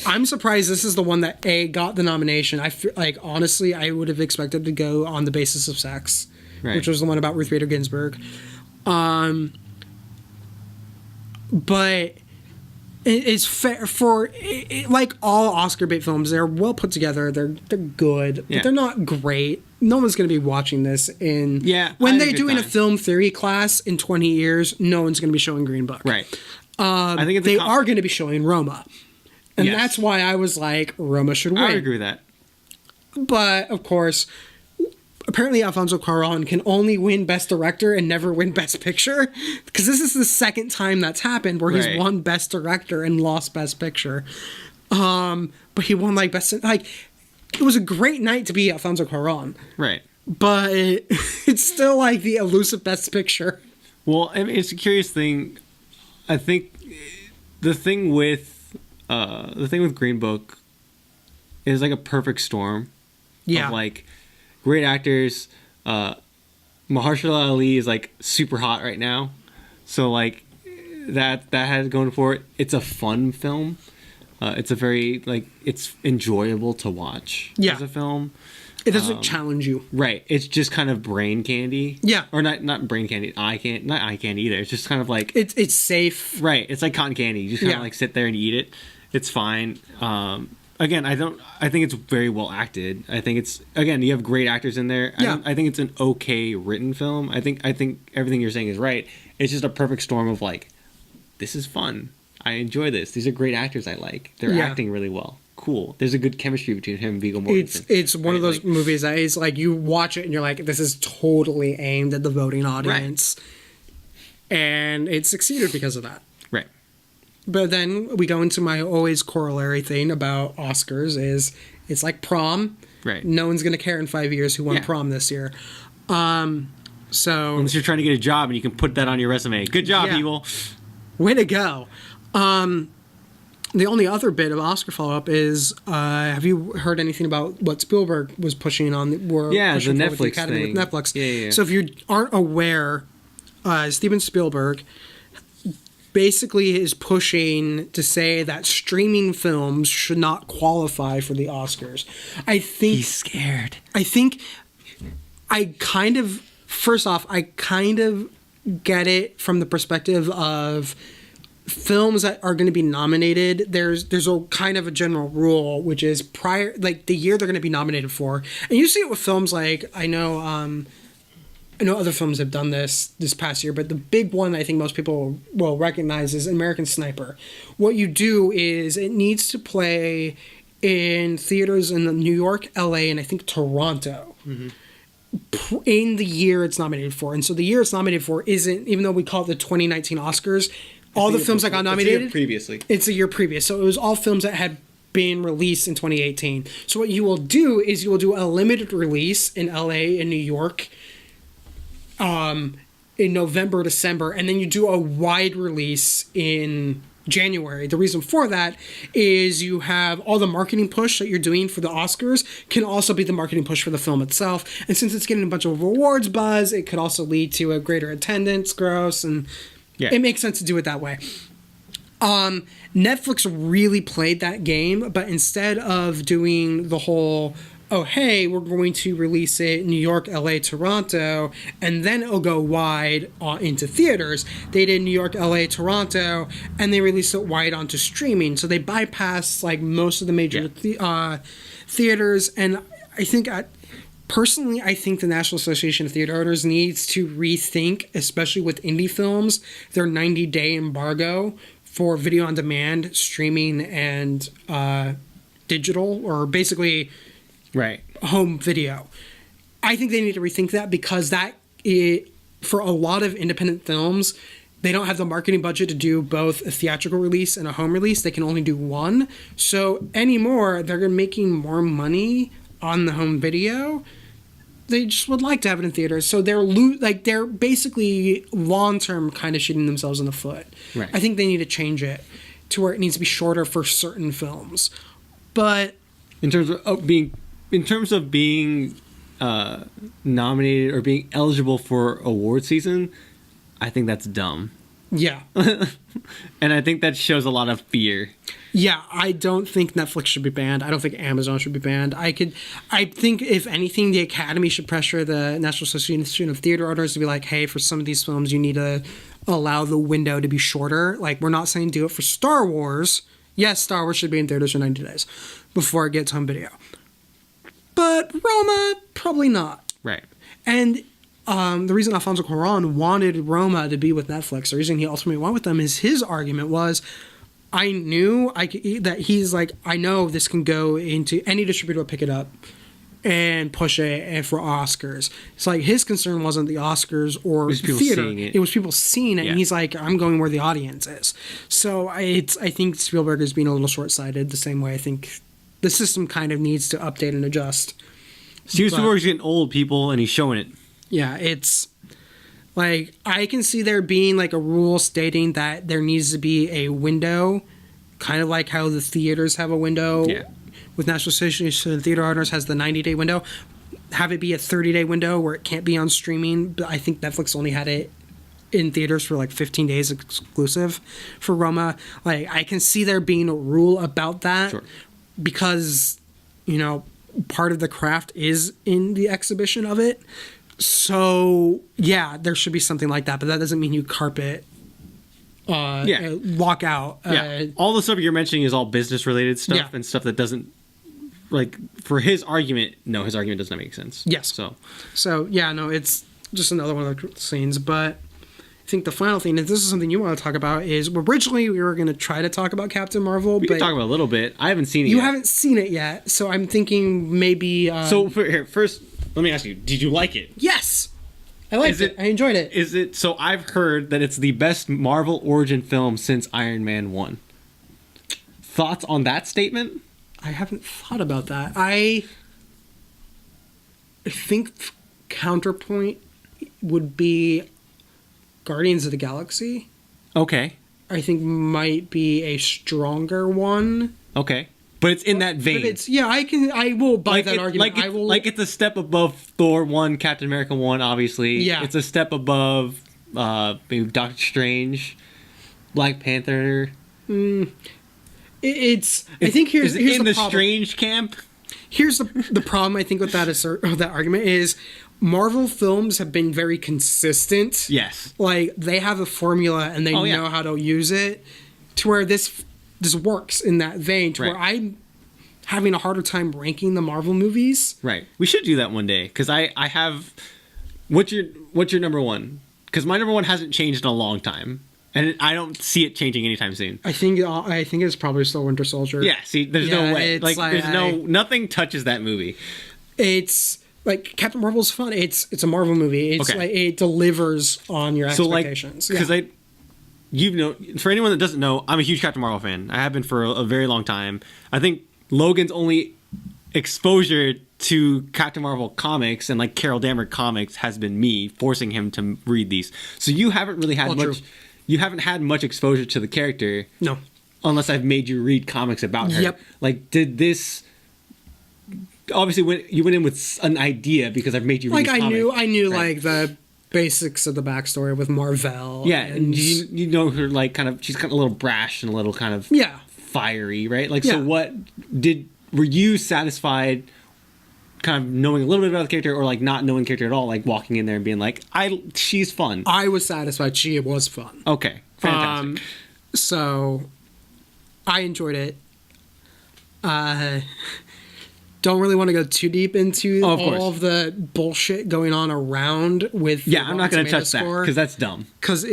I'm surprised this is the one that got the nomination. I feel like, honestly, I would have expected to go On the Basis of Sex, which was the one about Ruth Bader Ginsburg. but it's fair for like all Oscar bait films. They're well put together. They're good, but they're not great. No one's going to be watching this when they do in a film theory class in 20 years. No one's going to be showing Green Book. Right. I think they are going to be showing Roma, and that's why I was like, Roma should win. I agree with that. But of course, apparently Alfonso Cuarón can only win Best Director and never win Best Picture, because this is the second time that's happened where he's won Best Director and lost Best Picture. But he won like it was a great night to be Alfonso Cuarón. Right. But it's still like the elusive Best Picture. Well, I mean, it's a curious thing. I think the thing with Green Book is like a perfect storm. Yeah. Of like great actors. Mahershala Ali is like super hot right now, so like that has going for it. It's a fun film. It's a very it's enjoyable to watch as a film. It doesn't challenge you. Right. It's just kind of brain candy. Yeah. Or not brain candy. Not eye candy either. It's just kind of like it's safe. Right. It's like cotton candy. You just kind of like sit there and eat it. It's fine. Again, I think it's very well acted. I think you have great actors in there. Yeah. I think it's an okay written film. I think everything you're saying is right. It's just a perfect storm of like, this is fun. I enjoy this. These are great actors I like. They're acting really well. Cool. There's a good chemistry between him and Viggo Mortensen. It's one of those movies that is like, you watch it and you're like, this is totally aimed at the voting audience. Right. And it succeeded because of that. Right. But then we go into my always corollary thing about Oscars is it's like prom. Right. No one's going to care in 5 years who won prom this year. So unless you're trying to get a job and you can put that on your resume. Good job, people. Way to go. The only other bit of Oscar follow-up is, have you heard anything about what Spielberg was pushing on? The Netflix Academy thing. With Netflix. Yeah. So if you aren't aware, Steven Spielberg basically is pushing to say that streaming films should not qualify for the Oscars. I think he's scared. First off, I kind of get it from the perspective of films that are going to be nominated. There's a kind of a general rule, which is prior, like the year they're going to be nominated for. And you see it with films like, I know other films have done this past year, but the big one I think most people will recognize is American Sniper. What you do is it needs to play in theaters in New York, LA, and I think Toronto. Mm-hmm. In the year it's nominated for. And so the year it's nominated for isn't, even though we call it the 2019 Oscars, all the films that got nominated, it's a year previous. So it was all films that had been released in 2018. So what you will do is you will do a limited release in LA and New York in November, December, and then you do a wide release in January. The reason for that is you have all the marketing push that you're doing for the Oscars can also be the marketing push for the film itself. And since it's getting a bunch of awards buzz, it could also lead to a greater attendance gross, and it makes sense to do it that way. Netflix really played that game, but instead of doing the whole, oh, hey, we're going to release it in New York, LA, Toronto, and then it'll go wide into theaters, they did New York, LA, Toronto, and they released it wide onto streaming. So they bypassed like most of the major theaters, and I think personally, I think the National Association of Theater Owners needs to rethink, especially with indie films, their 90-day embargo for video on demand, streaming, and digital, or basically home video. I think they need to rethink that, because for a lot of independent films, they don't have the marketing budget to do both a theatrical release and a home release. They can only do one. So anymore, they're making more money on the home video. They just would like to have it in theaters. So they're basically long-term kind of shooting themselves in the foot. Right. I think they need to change it to where it needs to be shorter for certain films. But in terms of being nominated or being eligible for award season, I think that's dumb. Yeah. And I think that shows a lot of fear. Yeah, I don't think Netflix should be banned. I don't think Amazon should be banned. I think, if anything, the Academy should pressure the National Association of Theater Owners to be like, hey, for some of these films, you need to allow the window to be shorter. Like, we're not saying do it for Star Wars. Yes, Star Wars should be in theaters for 90 days before it gets home video. But Roma, probably not. Right. And the reason Alfonso Cuarón wanted Roma to be with Netflix, the reason he ultimately went with them, is his argument was, I knew that he's like, I know this can go into any distributor will pick it up and push it and for Oscars. It's like his concern wasn't the Oscars or theater. It was people seeing it, and he's like, I'm going where the audience is. So I think Spielberg is being a little short-sighted the same way I think the system kind of needs to update and adjust. Steven Spielberg's getting old, people, and he's showing it. Yeah, it's like, I can see there being like a rule stating that there needs to be a window, kind of like how the theaters have a window. Yeah. With National Association of Theater Owners has the 90-day window. Have it be a 30-day window where it can't be on streaming. But I think Netflix only had it in theaters for like 15 days exclusive for Roma. Like, I can see there being a rule about that. Sure. Because, you know, part of the craft is in the exhibition of it. So, yeah, there should be something like that. But that doesn't mean you carpet walk out. All the stuff you're mentioning is all business related stuff and stuff that doesn't, like, for his argument, no, his argument doesn't make sense. Yes. So yeah, no, it's just another one of the scenes. But I think the final thing, and this is something you want to talk about, is originally we were going to try to talk about Captain Marvel. We can talk about it a little bit. I haven't seen it yet. You haven't seen it yet, so I'm thinking maybe... so first, let me ask you, did you like it? Yes! I liked it. I enjoyed it. Is it? So I've heard that it's the best Marvel origin film since Iron Man 1. Thoughts on that statement? I haven't thought about that. I think counterpoint would be Guardians of the Galaxy. Okay. I think might be a stronger one. Okay. But it's in that vein. But it's, I will buy that argument. It's a step above Thor 1, Captain America 1, obviously. Yeah. It's a step above maybe Doctor Strange, Black Panther. I think here's in the the problem. Strange camp. Here's the problem I think with that argument is Marvel films have been very consistent. Yes. Like, they have a formula and they know how to use it, to where this works in that vein, to where I'm having a harder time ranking the Marvel movies. Right. We should do that one day, because I have... What's your number one? Because my number one hasn't changed in a long time. And I don't see it changing anytime soon. I think it's probably still Winter Soldier. Yeah, see, there's no way. Nothing touches that movie. It's like Captain Marvel's fun. It's a Marvel movie. It's like it delivers on your expectations. Because for anyone that doesn't know, I'm a huge Captain Marvel fan. I have been for a very long time. I think Logan's only exposure to Captain Marvel comics and like Carol Danvers comics has been me forcing him to read these. So you haven't really had much. True. You haven't had much exposure to the character. No. Unless I've made you read comics about her. Yep. Like, did this... Obviously, you went in with an idea because I've made you read comics. I knew like, the basics of the backstory with Marvel. Yeah, and you know her, like, she's kind of a little brash and a little kind of fiery, right? Like, so were you satisfied kind of knowing a little bit about the character, or like not knowing the character at all, like walking in there and being like, she's fun? I was satisfied she was fun. Okay, fantastic. So I enjoyed it. Don't really want to go too deep into all of the bullshit going on around with I'm not going to touch that because that's dumb. Because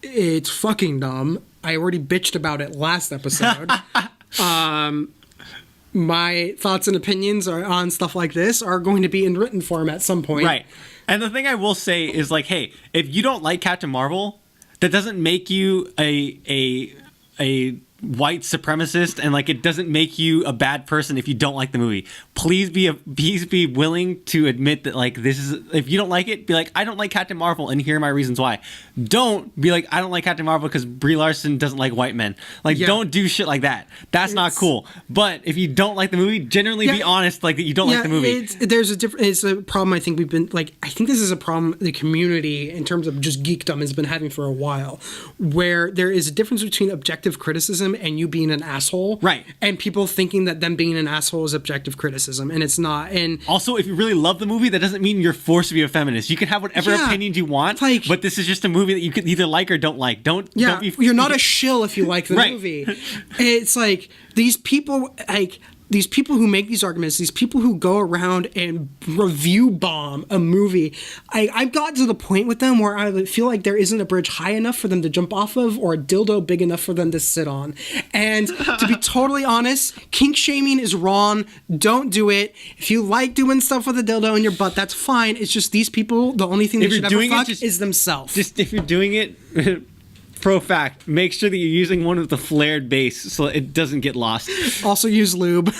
it's fucking dumb. I already bitched about it last episode. My thoughts and opinions on stuff like this are going to be in written form at some point. Right. And the thing I will say is, like, hey, if you don't like Captain Marvel, that doesn't make you a white supremacist, and like it doesn't make you a bad person if you don't like the movie. Please be willing to admit that, like, this is, if you don't like it, be like, I don't like Captain Marvel and here are my reasons why. Don't be like, I don't like Captain Marvel because Brie Larson doesn't like white men. Like, don't do shit like that. That's not cool. But if you don't like the movie, generally be honest, like, that you don't like the movie. It's a problem I think we've been, like, I think this is a problem the community in terms of just geekdom has been having for a while, where there is a difference between objective criticism criticism and you being an asshole. Right. And people thinking that them being an asshole is objective criticism, and it's not. And also, if you really love the movie, that doesn't mean you're forced to be a feminist. You can have whatever opinions you want, but this is just a movie that you can either like or don't like. Don't be, you're not a shill if you like the movie. It's like these people who make these arguments, these people who go around and review bomb a movie, I've gotten to the point with them where I feel like there isn't a bridge high enough for them to jump off of or a dildo big enough for them to sit on. And to be totally honest, kink shaming is wrong. Don't do it. If you like doing stuff with a dildo in your butt, that's fine. It's just these people, the only thing they should ever fuck is themselves. Just if you're doing it... Pro fact, make sure that you're using one with the flared base so it doesn't get lost. Also use lube.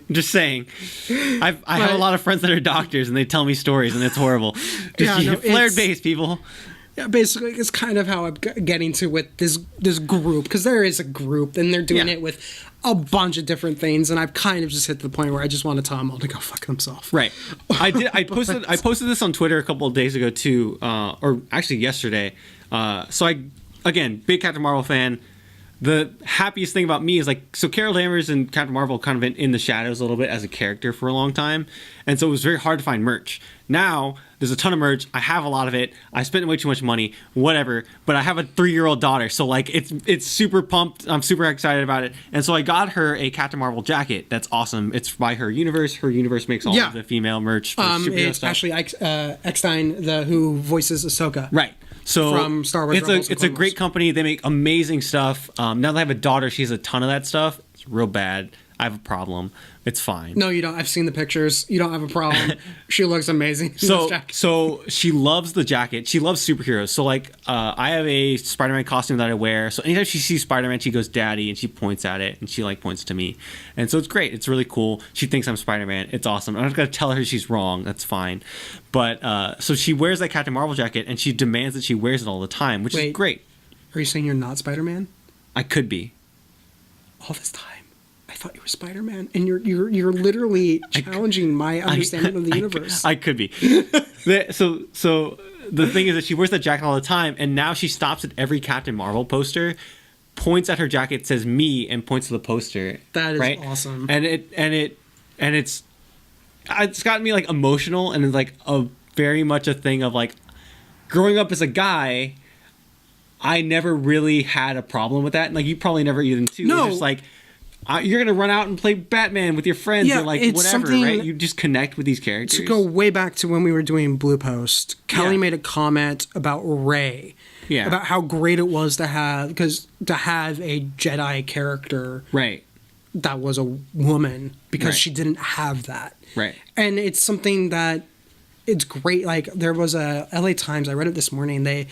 Just saying. I have a lot of friends that are doctors and they tell me stories and it's horrible. Just flared base, people. Yeah, basically, it's kind of how I'm getting to with this group, because there is a group and they're doing it with a bunch of different things, and I've kind of just hit the point where I just want to tell them all to go fuck themselves. Right. I posted this on Twitter a couple of days ago too, or actually yesterday. So again, big Captain Marvel fan. The happiest thing about me is so Carol Danvers and Captain Marvel kind of been in the shadows a little bit as a character for a long time. And so it was very hard to find merch. Now there's a ton of merch. I have a lot of it. I spent way too much money, whatever, but I have a 3-year-old daughter. So it's super pumped. I'm super excited about it. And so I got her a Captain Marvel jacket. That's awesome. It's by Her Universe. Her Universe makes all of the female merch for superhero it's stuff. Ashley Eckstein, who voices Ahsoka. Right. So from Star Wars. It's a great company. They make amazing stuff. Now that I have a daughter, she has a ton of that stuff. It's real bad. I have a problem. It's fine. No, you don't. I've seen the pictures. You don't have a problem. She looks amazing. So she loves the jacket. She loves superheroes. So I have a Spider-Man costume that I wear. So anytime she sees Spider-Man, she goes, "Daddy," and she points at it, and she points to me. And so it's great. It's really cool. She thinks I'm Spider-Man. It's awesome. I'm not gonna tell her she's wrong. That's fine. But so she wears that Captain Marvel jacket, and she demands that she wears it all the time, which is great. Are you saying you're not Spider-Man? I could be. All this time, I thought you were Spider-Man, and you're literally challenging my understanding of the universe. I could be. So the thing is that she wears that jacket all the time, and now she stops at every Captain Marvel poster, points at her jacket, says "me," and points to the poster. That is awesome. And it's gotten me emotional, and it's a very much a thing of growing up as a guy. I never really had a problem with that, and you probably never even too. No. It's just you're gonna run out and play Batman with your friends, or whatever, right? You just connect with these characters. To go way back to when we were doing Blue Post, Kelly made a comment about Rey, about how great it was to have a Jedi character, right? That was a woman, because she didn't have that, right? And it's something that it's great. There was a LA Times. I read it this morning.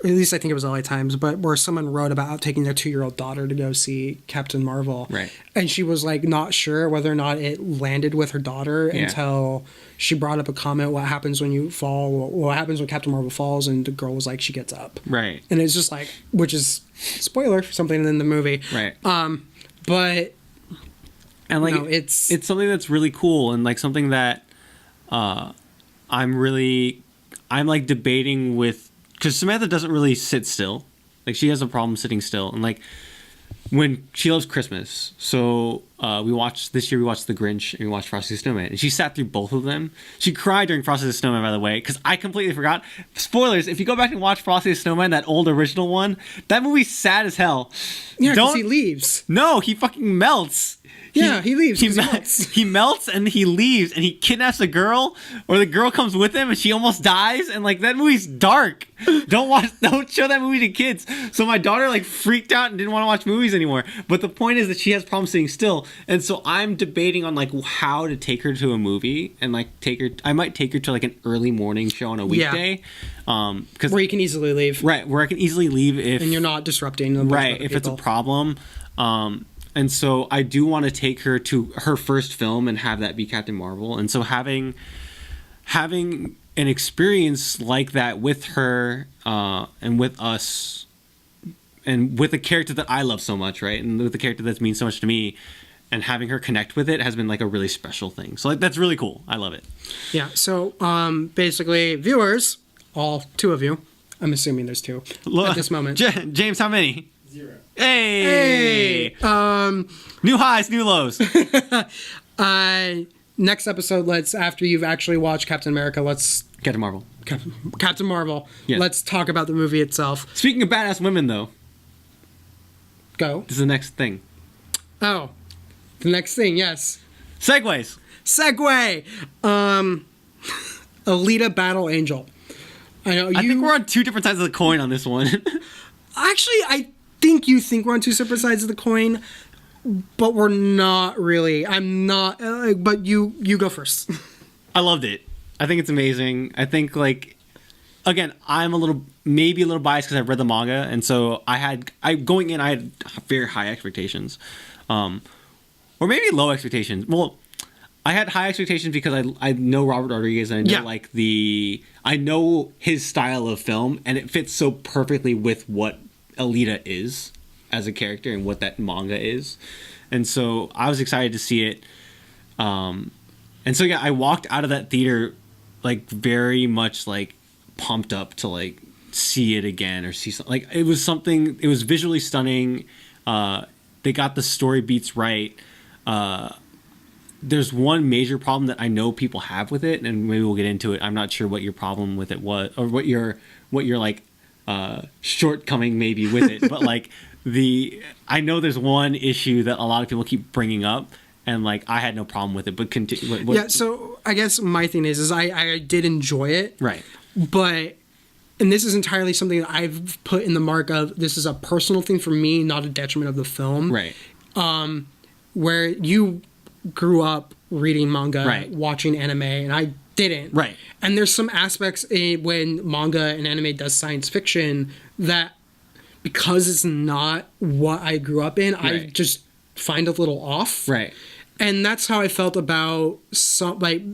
At least I think it was LA Times, but where someone wrote about taking their 2-year-old daughter to go see Captain Marvel. Right. And she was not sure whether or not it landed with her daughter until she brought up a comment, what happens when you fall, what happens when Captain Marvel falls, and the girl was she gets up. Right. And it's just which is spoiler for something in the movie. Right. But and it's something that's really cool, and something that I'm debating with, because Samantha doesn't really sit still. She has a problem sitting still. And when she loves Christmas. So we watched The Grinch, and we watched Frosty the Snowman. And she sat through both of them. She cried during Frosty the Snowman, by the way, because I completely forgot. Spoilers, if you go back and watch Frosty the Snowman, that old original one, that movie's sad as hell. Yeah, because he leaves. No, he fucking melts. Yeah, he leaves. He melts and he leaves, and he kidnaps a girl, or the girl comes with him and she almost dies, and that movie's dark. Don't show that movie to kids. So my daughter freaked out and didn't want to watch movies anymore. But the point is that she has problems sitting still, and so I'm debating on how to take her to a movie, and I might take her to an early morning show on a weekday. Because where you can easily leave. Right, where I can easily leave if, and you're not disrupting them. Right, if it's a problem. And so I do want to take her to her first film and have that be Captain Marvel. And so having an experience like that with her and with us, and with a character that I love so much, right? And with a character that means so much to me, and having her connect with it has been a really special thing. So that's really cool. I love it. Yeah. So basically, viewers, all 2 of you, I'm assuming there's 2 at this moment. James, how many? 0. Hey! Hey! New highs, new lows. Next episode, after you've actually watched Captain America, Captain Marvel. Captain Marvel. Yes. Let's talk about the movie itself. Speaking of badass women, though, Go. this is the next thing. Oh, the next thing, yes. Segways. Segue. Alita Battle Angel. I think we're on two different sides of the coin on this one. Actually, I think you think we're on two separate sides of the coin, but we're not really. I'm not. But you go first. I loved it. I think it's amazing. I think, again, I'm maybe a little biased because I read the manga, and so I had very high expectations, or maybe low expectations. Well, I had high expectations because I know Robert Rodriguez, and I know I know his style of film, and it fits so perfectly with what Alita is as a character and what that manga is, and so I was excited to see it. And so I walked out of that theater very much pumped up to see it again or see something. It was visually stunning. They got the story beats right. There's one major problem that I know people have with it, and maybe we'll get into it. I'm not sure what your problem with it was, or what your shortcoming maybe with it. But I know there's one issue that a lot of people keep bringing up, and I had no problem with it. But continue. Yeah. So I guess my thing is I did enjoy it, Right. but. And this is entirely something that I've put in the mark of this is a personal thing for me, not a detriment of the film. Right. Where you grew up reading manga, Right. watching anime, and I didn't. Right. And there's some aspects when manga and anime does science fiction that, because it's not what I grew up in, I Right. just find a little off. Right. And that's how I felt about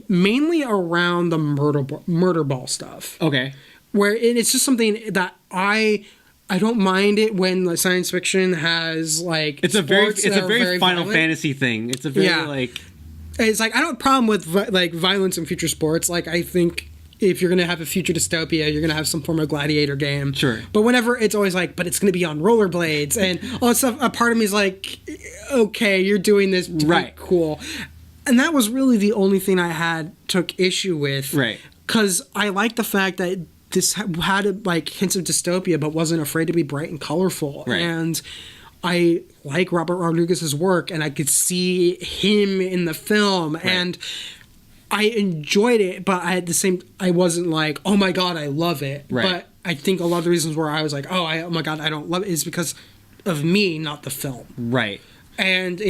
mainly around the murder ball stuff. Okay. Where it's just something that I don't mind it when science fiction has it's a very Final violent. Fantasy thing. It's a very It's I don't have a problem with violence in future sports. I think if you're gonna have a future dystopia, you're gonna have some form of gladiator game. Sure. But whenever it's always but it's gonna be on rollerblades and all that stuff, a part of me is okay, you're doing this to be cool. And that was really the only thing I took issue with. Right. Because I like the fact that this had hints of dystopia, but wasn't afraid to be bright and colorful. Right. And I like Robert Rodriguez's work, and I could see him in the film, and I enjoyed it. But I wasn't oh my god, I love it. Right. But I think a lot of the reasons where I was oh my god, I don't love it is because of me, not the film. Right. And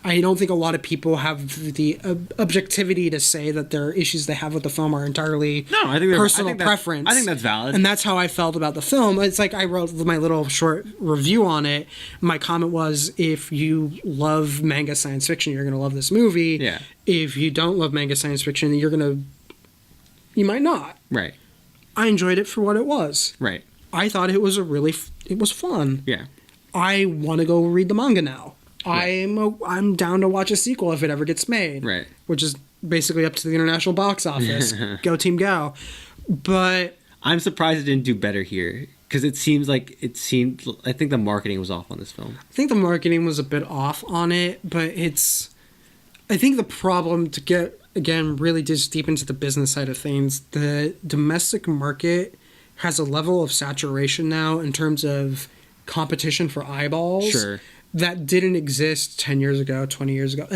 I don't think a lot of people have the objectivity to say that their issues they have with the film are entirely personal preference. I think that's valid. And that's how I felt about the film. It's I wrote my little short review on it. My comment was, if you love manga science fiction, you're going to love this movie. Yeah. If you don't love manga science fiction, you might not. Right. I enjoyed it for what it was. Right. I thought it was it was fun. Yeah. I want to go read the manga now. Right. I'm down to watch a sequel if it ever gets made. Right. Which is basically up to the international box office. Go team go. But I'm surprised it didn't do better here, because I think the marketing was off on this film. I think the marketing was a bit off on it, but I think the problem, to get again really just deep into the business side of things, the domestic market has a level of saturation now in terms of competition for eyeballs. Sure. That didn't exist 10 years ago, 20 years ago.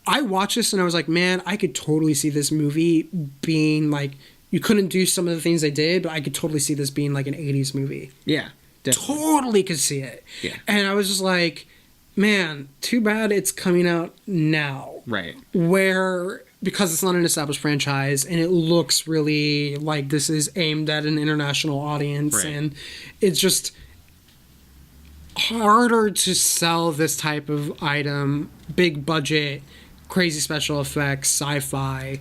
I watched this and I was man, I could totally see this movie being you couldn't do some of the things they did, but I could totally see this being an 80s movie. Yeah, definitely. Totally could see it. Yeah. And I was just man, too bad it's coming out now. Right. Because it's not an established franchise and it looks really like this is aimed at an international audience. Right. And it's just harder to sell this type of item, big budget, crazy special effects, sci-fi.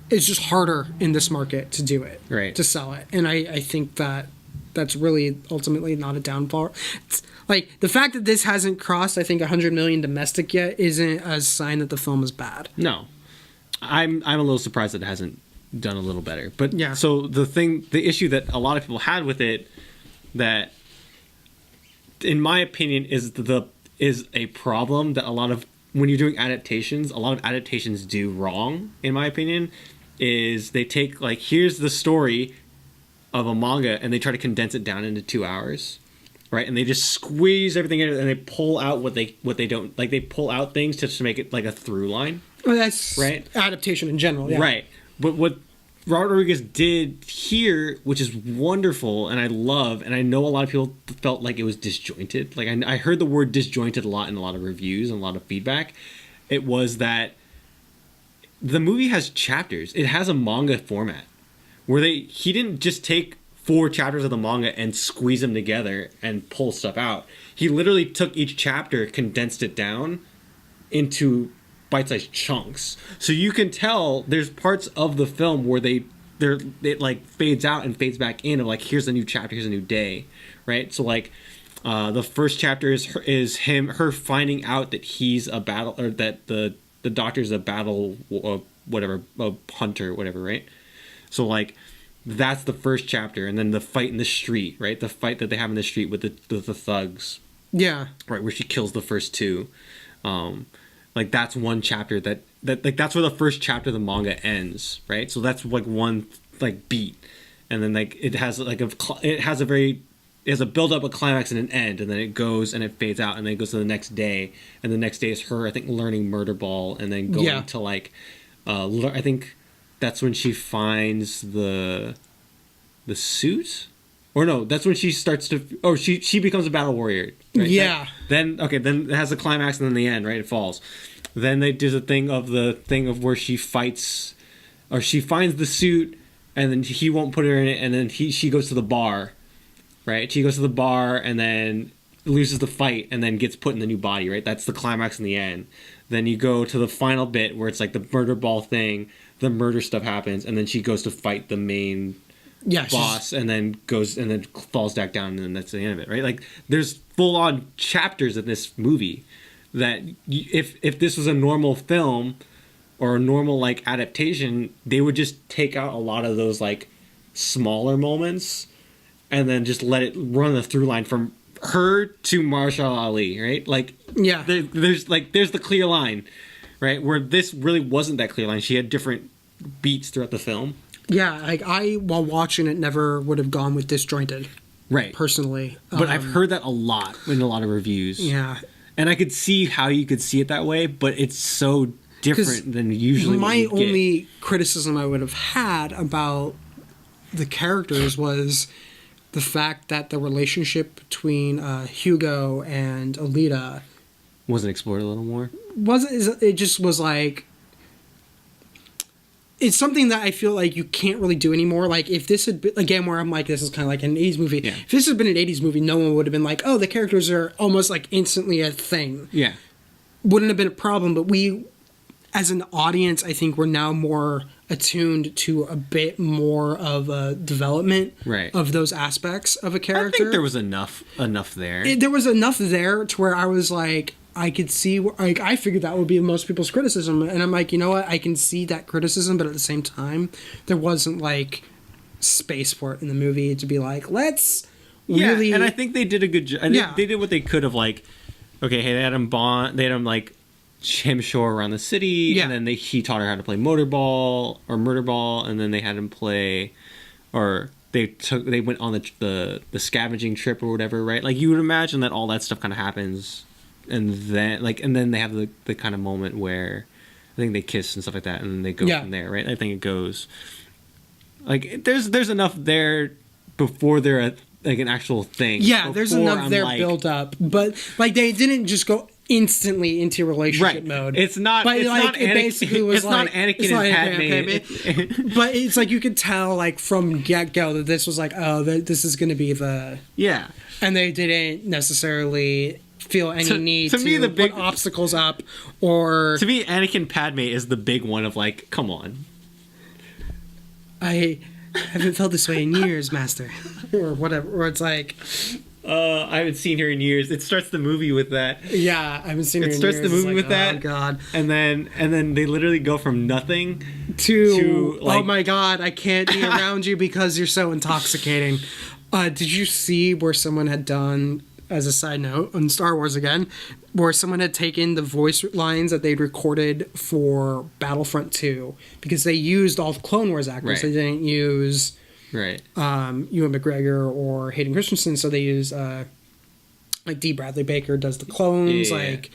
It's just harder in this market to do it, right? To sell it, and I think that's really ultimately not a downfall. It's the fact that this hasn't crossed, I think, 100 million domestic yet isn't a sign that the film is bad. No, I'm a little surprised that it hasn't done a little better. But yeah. So the issue that a lot of people had with it that in my opinion, is a problem that a lot of, when you're doing adaptations, a lot of adaptations do wrong, in my opinion, is they take, like, here's the story of a manga and they try to condense it down into 2 hours, right? And they just squeeze everything in and they pull out what they don't, like, they pull out things just to make it like a through line. Well, that's right. Adaptation in general, yeah. Right. But what Robert Rodriguez did here, which is wonderful and I love, and I know a lot of people felt like it was disjointed. Like, I heard the word disjointed a lot in a lot of reviews and a lot of feedback. It was that the movie has chapters. It has a manga format where he didn't just take 4 chapters of the manga and squeeze them together and pull stuff out. He literally took each chapter, condensed it down into bite-sized chunks. So you can tell there's parts of the film where it like fades out and fades back in of like, here's a new chapter, here's a new day, right? So like the first chapter is her finding out that he's a battle, or that the doctor's a battle whatever, a hunter, whatever, right? So like that's the first chapter, and then the fight in the street, right? The fight that they have in the street with the thugs, yeah, right, where she kills the first 2. Like that's one chapter that like that's where the first chapter of the manga ends, right? So that's like one like beat, and then like it has a build up, a climax, and an end, and then it goes and it fades out, and then it goes to the next day, and the next day is her, I think, learning murder ball, and then going to like I think that's when she finds the suit, or no, that's when she starts to, she becomes a battle warrior, right? Yeah. Then it has a climax and then the end, right? It falls. Then they do the thing of where she fights, or she finds the suit and then he won't put her in it, and then she goes to the bar, right? She goes to the bar and then loses the fight and then gets put in the new body, right? That's the climax and the end. Then you go to the final bit where it's like the murder ball thing, the murder stuff happens, and then she goes to fight the main boss, and then falls back down, and then that's the end of it, right? Like there's full on chapters in this movie that if this was a normal film or a normal like adaptation, they would just take out a lot of those like smaller moments and then just let it run the through line from her to Marshall Ali, right? Like, yeah, there's the clear line, right? Where this really wasn't that clear line. She had different beats throughout the film. Yeah, like I, while watching it, never would have gone with disjointed. Right. Personally. But I've heard that a lot in a lot of reviews. Yeah. And I could see how you could see it that way, but it's so different than usually my only criticism I would have had about the characters was the fact that the relationship between Hugo and Alita wasn't explored a little more. It just was like, it's something that I feel like you can't really do anymore. Like, if this had been, again, where I'm like, this is kind of like an 80s movie. Yeah. If this had been an 80s movie, no one would have been like, oh, the characters are almost like instantly a thing. Yeah. Wouldn't have been a problem, but we, as an audience, I think we're now more attuned to a bit more of a development of those aspects of a character. I think there was enough there. There was enough there to where I was like, I could see, like, I figured that would be most people's criticism, and I'm like, you know what, I can see that criticism, but at the same time, there wasn't like space for it in the movie to be like, let's really. And I think they did a good job. Yeah, they did what they could of, like, okay, hey, they had him like him show around the city, and then he taught her how to play murder ball, and then they had him play, or they went on the scavenging trip or whatever, right? Like, you would imagine that all that stuff kind of happens. And then they have the kind of moment where I think they kiss and stuff like that, and then they go from there, right? I think it goes like there's enough there before they're like an actual thing. Yeah, there's enough there built up, but like they didn't just go instantly into relationship mode. It's not. But it's like not it basically was like, not Anakin and Padme. But it's like you could tell like from get go that this was like, oh, this is going to be the and they didn't necessarily feel any need to put obstacles up, or to me Anakin Padme is the big one of like, come on, I haven't felt this way in years, Master, or whatever, or it's like I haven't seen her in years. It starts the movie with that. Yeah, I haven't seen her in years. It starts the movie with that. Oh god. And then they literally go from nothing to like, oh my god, I can't be around you because you're so intoxicating. Did you see where someone had done as a side note, on Star Wars again, where someone had taken the voice lines that they'd recorded for Battlefront 2 because they used all the Clone Wars actors. Right. They didn't use Right. Ewan McGregor or Hayden Christensen, so they use like D. Bradley Baker does the clones, like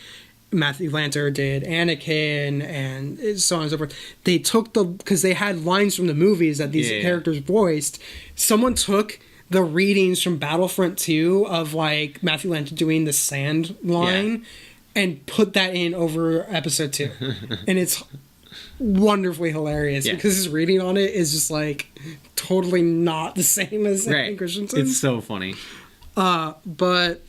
Matthew Lanter did Anakin, and so on and so forth. They took because they had lines from the movies that these characters voiced. Someone took the readings from Battlefront 2 of like Matthew Lanter doing the sand line and put that in over episode 2. And it's wonderfully hilarious because his reading on it is just like totally not the same as Hayden Christensen. It's so funny. But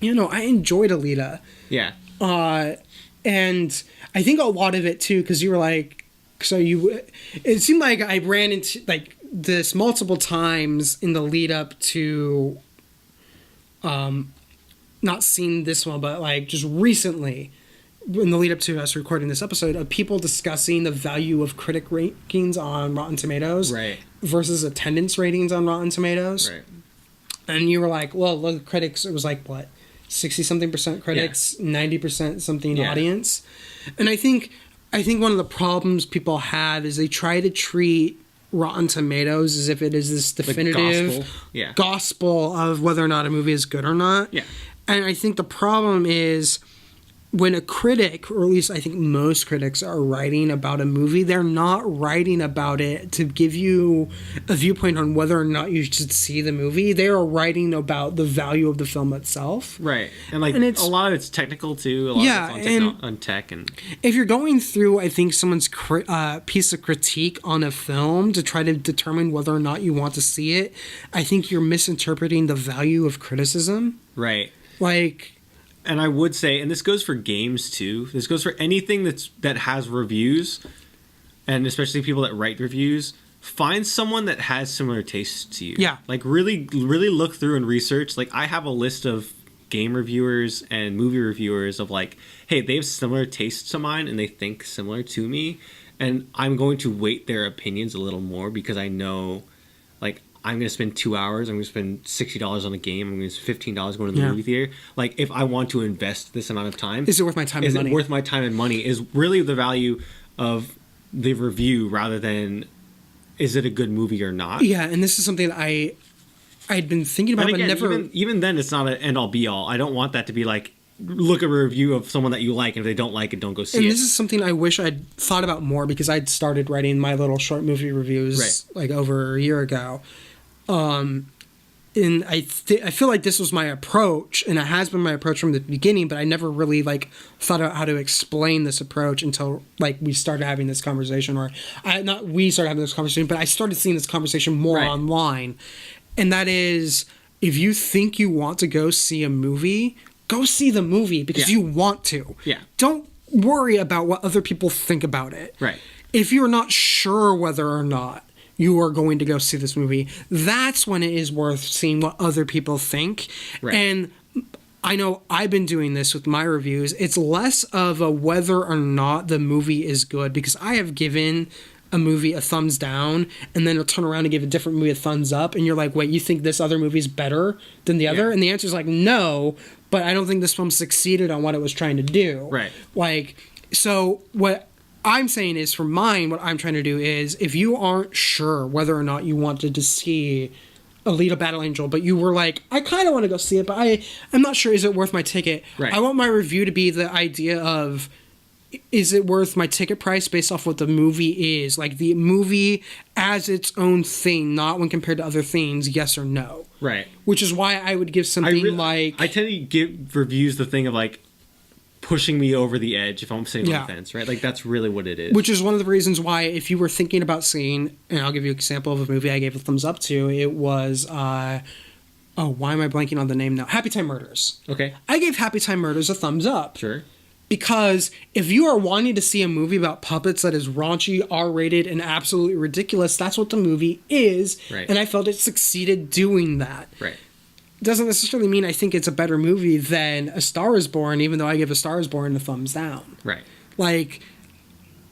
you know, I enjoyed Alita. Yeah. And I think a lot of it too, because you were like, it seemed like I ran into like this multiple times in the lead up to, not seeing this one, but like just recently in the lead up to us recording this episode, of people discussing the value of critic rankings on Rotten Tomatoes versus attendance ratings on Rotten Tomatoes. Right. And you were like, well, look, critics, it was like, what, 60-something% critics, 90% something audience. And I think one of the problems people have is they try to treat Rotten Tomatoes as if it is this definitive gospel of whether or not a movie is good or not. Yeah. And I think the problem is when a critic, or at least I think most critics, are writing about a movie, they're not writing about it to give you a viewpoint on whether or not you should see the movie. They are writing about the value of the film itself. Right. And like a lot of it's technical too. A lot of it's on tech. And if you're going through, I think, someone's piece of critique on a film to try to determine whether or not you want to see it, I think you're misinterpreting the value of criticism. Right. Like... And I would say, and this goes for games too. This goes for anything that has reviews, and especially people that write reviews. Find someone that has similar tastes to you. Yeah. Like really, really look through and research. Like I have a list of game reviewers and movie reviewers of like, hey, they have similar tastes to mine and they think similar to me, and I'm going to weight their opinions a little more because I know, like, I'm going to spend 2 hours, I'm going to spend $60 on a game, I'm going to spend $15 going to the movie theater. Like, if I want to invest this amount of time... Is it worth my time and money? Is it worth my time and money is really the value of the review rather than is it a good movie or not. Yeah, and this is something that I'd been thinking about, again, but never... Even then, it's not an end-all, be-all. I don't want that to be like, look at a review of someone that you like, and if they don't like it, don't go see it. And this is something I wish I'd thought about more because I'd started writing my little short movie reviews like over a year ago. And I feel like this was my approach, and it has been my approach from the beginning, but I never really like thought out how to explain this approach until like we started having this conversation, or not we started having this conversation, but I started seeing this conversation more online. And that is, if you think you want to go see a movie, go see the movie because you want to. Yeah. Don't worry about what other people think about it. Right. If you're not sure whether or not you are going to go see this movie, that's when it is worth seeing what other people think. Right. And I know I've been doing this with my reviews. It's less of a whether or not the movie is good, because I have given a movie a thumbs down and then I'll turn around and give a different movie a thumbs up, and you're like, wait, you think this other movie's better than the other? And the answer is like, no, but I don't think this film succeeded on what it was trying to do. Right. Like, so what I'm saying is, for mine, what I'm trying to do is, if you aren't sure whether or not you wanted to see Alita Battle Angel, but you were like, I kind of want to go see it, but I'm not sure, is it worth my ticket? Right. I want my review to be the idea of, is it worth my ticket price based off what the movie is? Like, the movie as its own thing, not when compared to other things, yes or no. Right. Which is why I would give something like... I tend to give reviews the thing of, like, pushing me over the edge if I'm sitting on the fence, right? Like, that's really what it is. Which is one of the reasons why, if you were thinking about seeing, and I'll give you an example of a movie I gave a thumbs up to, it was, why am I blanking on the name now? Happy Time Murders. Okay. I gave Happy Time Murders a thumbs up. Sure. Because if you are wanting to see a movie about puppets that is raunchy, R-rated, and absolutely ridiculous, that's what the movie is. Right. And I felt it succeeded doing that. Right. Doesn't necessarily mean I think it's a better movie than A Star Is Born, even though I give A Star Is Born a thumbs down. Right. Like,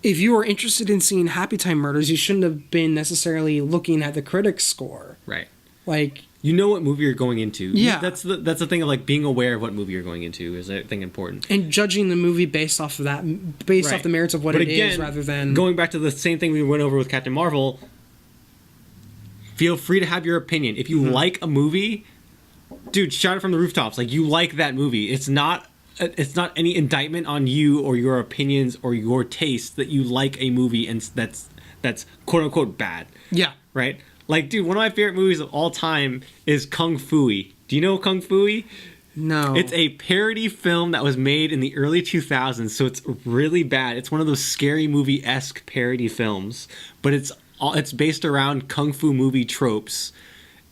if you were interested in seeing Happy Time Murders, you shouldn't have been necessarily looking at the critics' score. Right. Like, you know what movie you're going into. Yeah. That's the thing of like being aware of what movie you're going into is I think important. And judging the movie based off of that, based off the merits of what it is, rather than going back to the same thing we went over with Captain Marvel. Feel free to have your opinion. If you like a movie, dude, shout it from the rooftops. Like, you like that movie. It's not any indictment on you or your opinions or your taste that you like a movie and that's quote unquote bad. Yeah. Right? Like, dude, one of my favorite movies of all time is Kung Fu-y. Do you know Kung Fu-y? No. It's a parody film that was made in the early 2000s, so it's really bad. It's one of those scary movie-esque parody films, but it's based around Kung Fu movie tropes,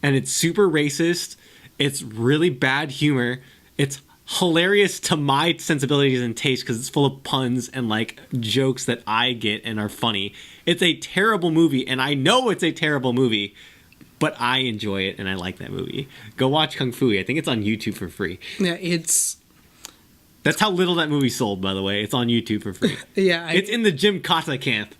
and it's super racist. It's really bad humor. It's hilarious to my sensibilities and taste because it's full of puns and like jokes that I get and are funny. It's a terrible movie, and I know it's a terrible movie, but I enjoy it and I like that movie. Go watch Kung Fu. I think it's on YouTube for free. Yeah, that's how little that movie sold, by the way. It's on YouTube for free. Yeah, it's in the Jim Cotta camp.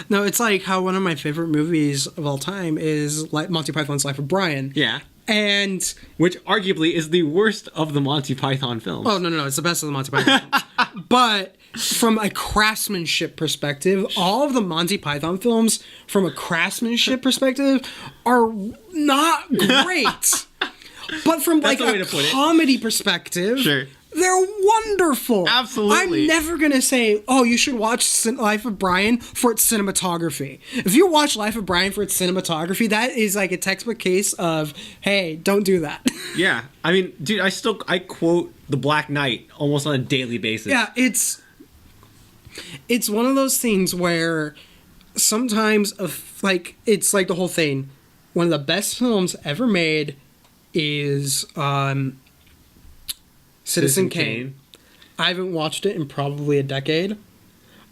No, it's like how one of my favorite movies of all time is like Monty Python's Life of Brian. Yeah. And which arguably is the worst of the Monty Python films. Oh, no, it's the best of the Monty Python films. But from a craftsmanship perspective, all of the Monty Python films, from a craftsmanship perspective, are not great. But from like a comedy perspective, sure, they're wonderful. Absolutely. I'm never going to say, oh, you should watch Life of Brian for its cinematography. If you watch Life of Brian for its cinematography, that is like a textbook case of, hey, don't do that. Yeah. I mean, dude, I quote The Black Knight almost on a daily basis. Yeah, it's one of those things where sometimes, it's like the whole thing. One of the best films ever made is Citizen Kane. I haven't watched it in probably a decade.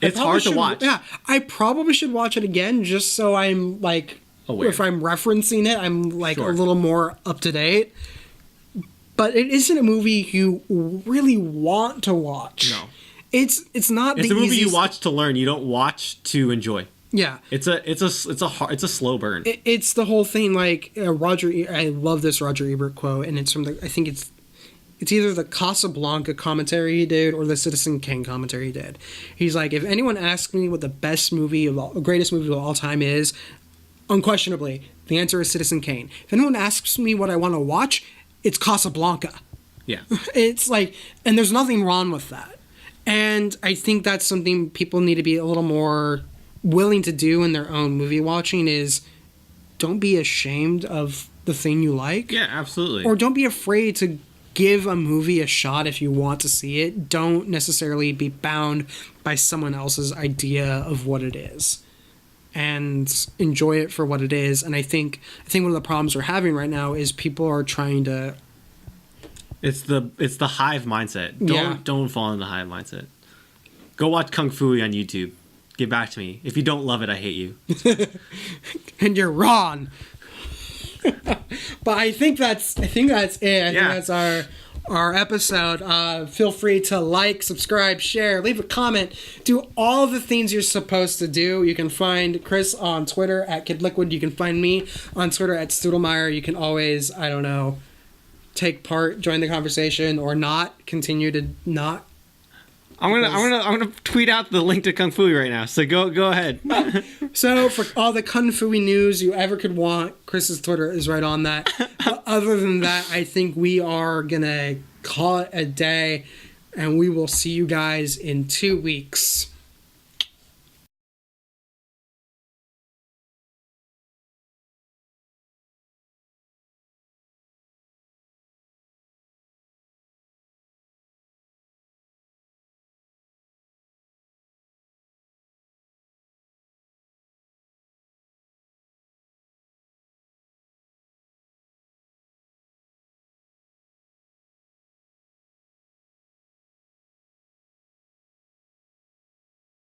It's hard to watch. Yeah, I probably should watch it again just so I'm like aware. If I'm referencing it, I'm like a little more up to date. But it isn't a movie you really want to watch. No, it's not. It's a movie you watch to learn. You don't watch to enjoy. Yeah, it's a slow burn. It's the whole thing. Like I love this Roger Ebert quote, and it's from I think it's either the Casablanca commentary he did or the Citizen Kane commentary he did. He's like, if anyone asks me what the greatest movie of all time is, unquestionably, the answer is Citizen Kane. If anyone asks me what I want to watch, it's Casablanca. Yeah. It's like, and there's nothing wrong with that. And I think that's something people need to be a little more willing to do in their own movie watching is don't be ashamed of the thing you like. Yeah, absolutely. Or don't be afraid to give a movie a shot if you want to see it. Don't necessarily be bound by someone else's idea of what it is. And enjoy it for what it is. And I think one of the problems we're having right now is people are trying to... It's the hive mindset. Don't fall in the hive mindset. Go watch Kung Fu on YouTube. Get back to me. If you don't love it, I hate you. And you're wrong. But I think that's it. I think that's our episode. Feel free to like, subscribe, share, leave a comment, do all the things you're supposed to do. You can find Chris on Twitter at KidLiquid. You can find me on Twitter at Studelmeyer. You can always, take part, join the conversation, or not. Continue to not. I'm gonna tweet out the link to Kung Fu right now. So go ahead. So for all the Kung Fu news you ever could want, Chris's Twitter is right on that. But other than that, I think we are gonna call it a day, and we will see you guys in 2 weeks.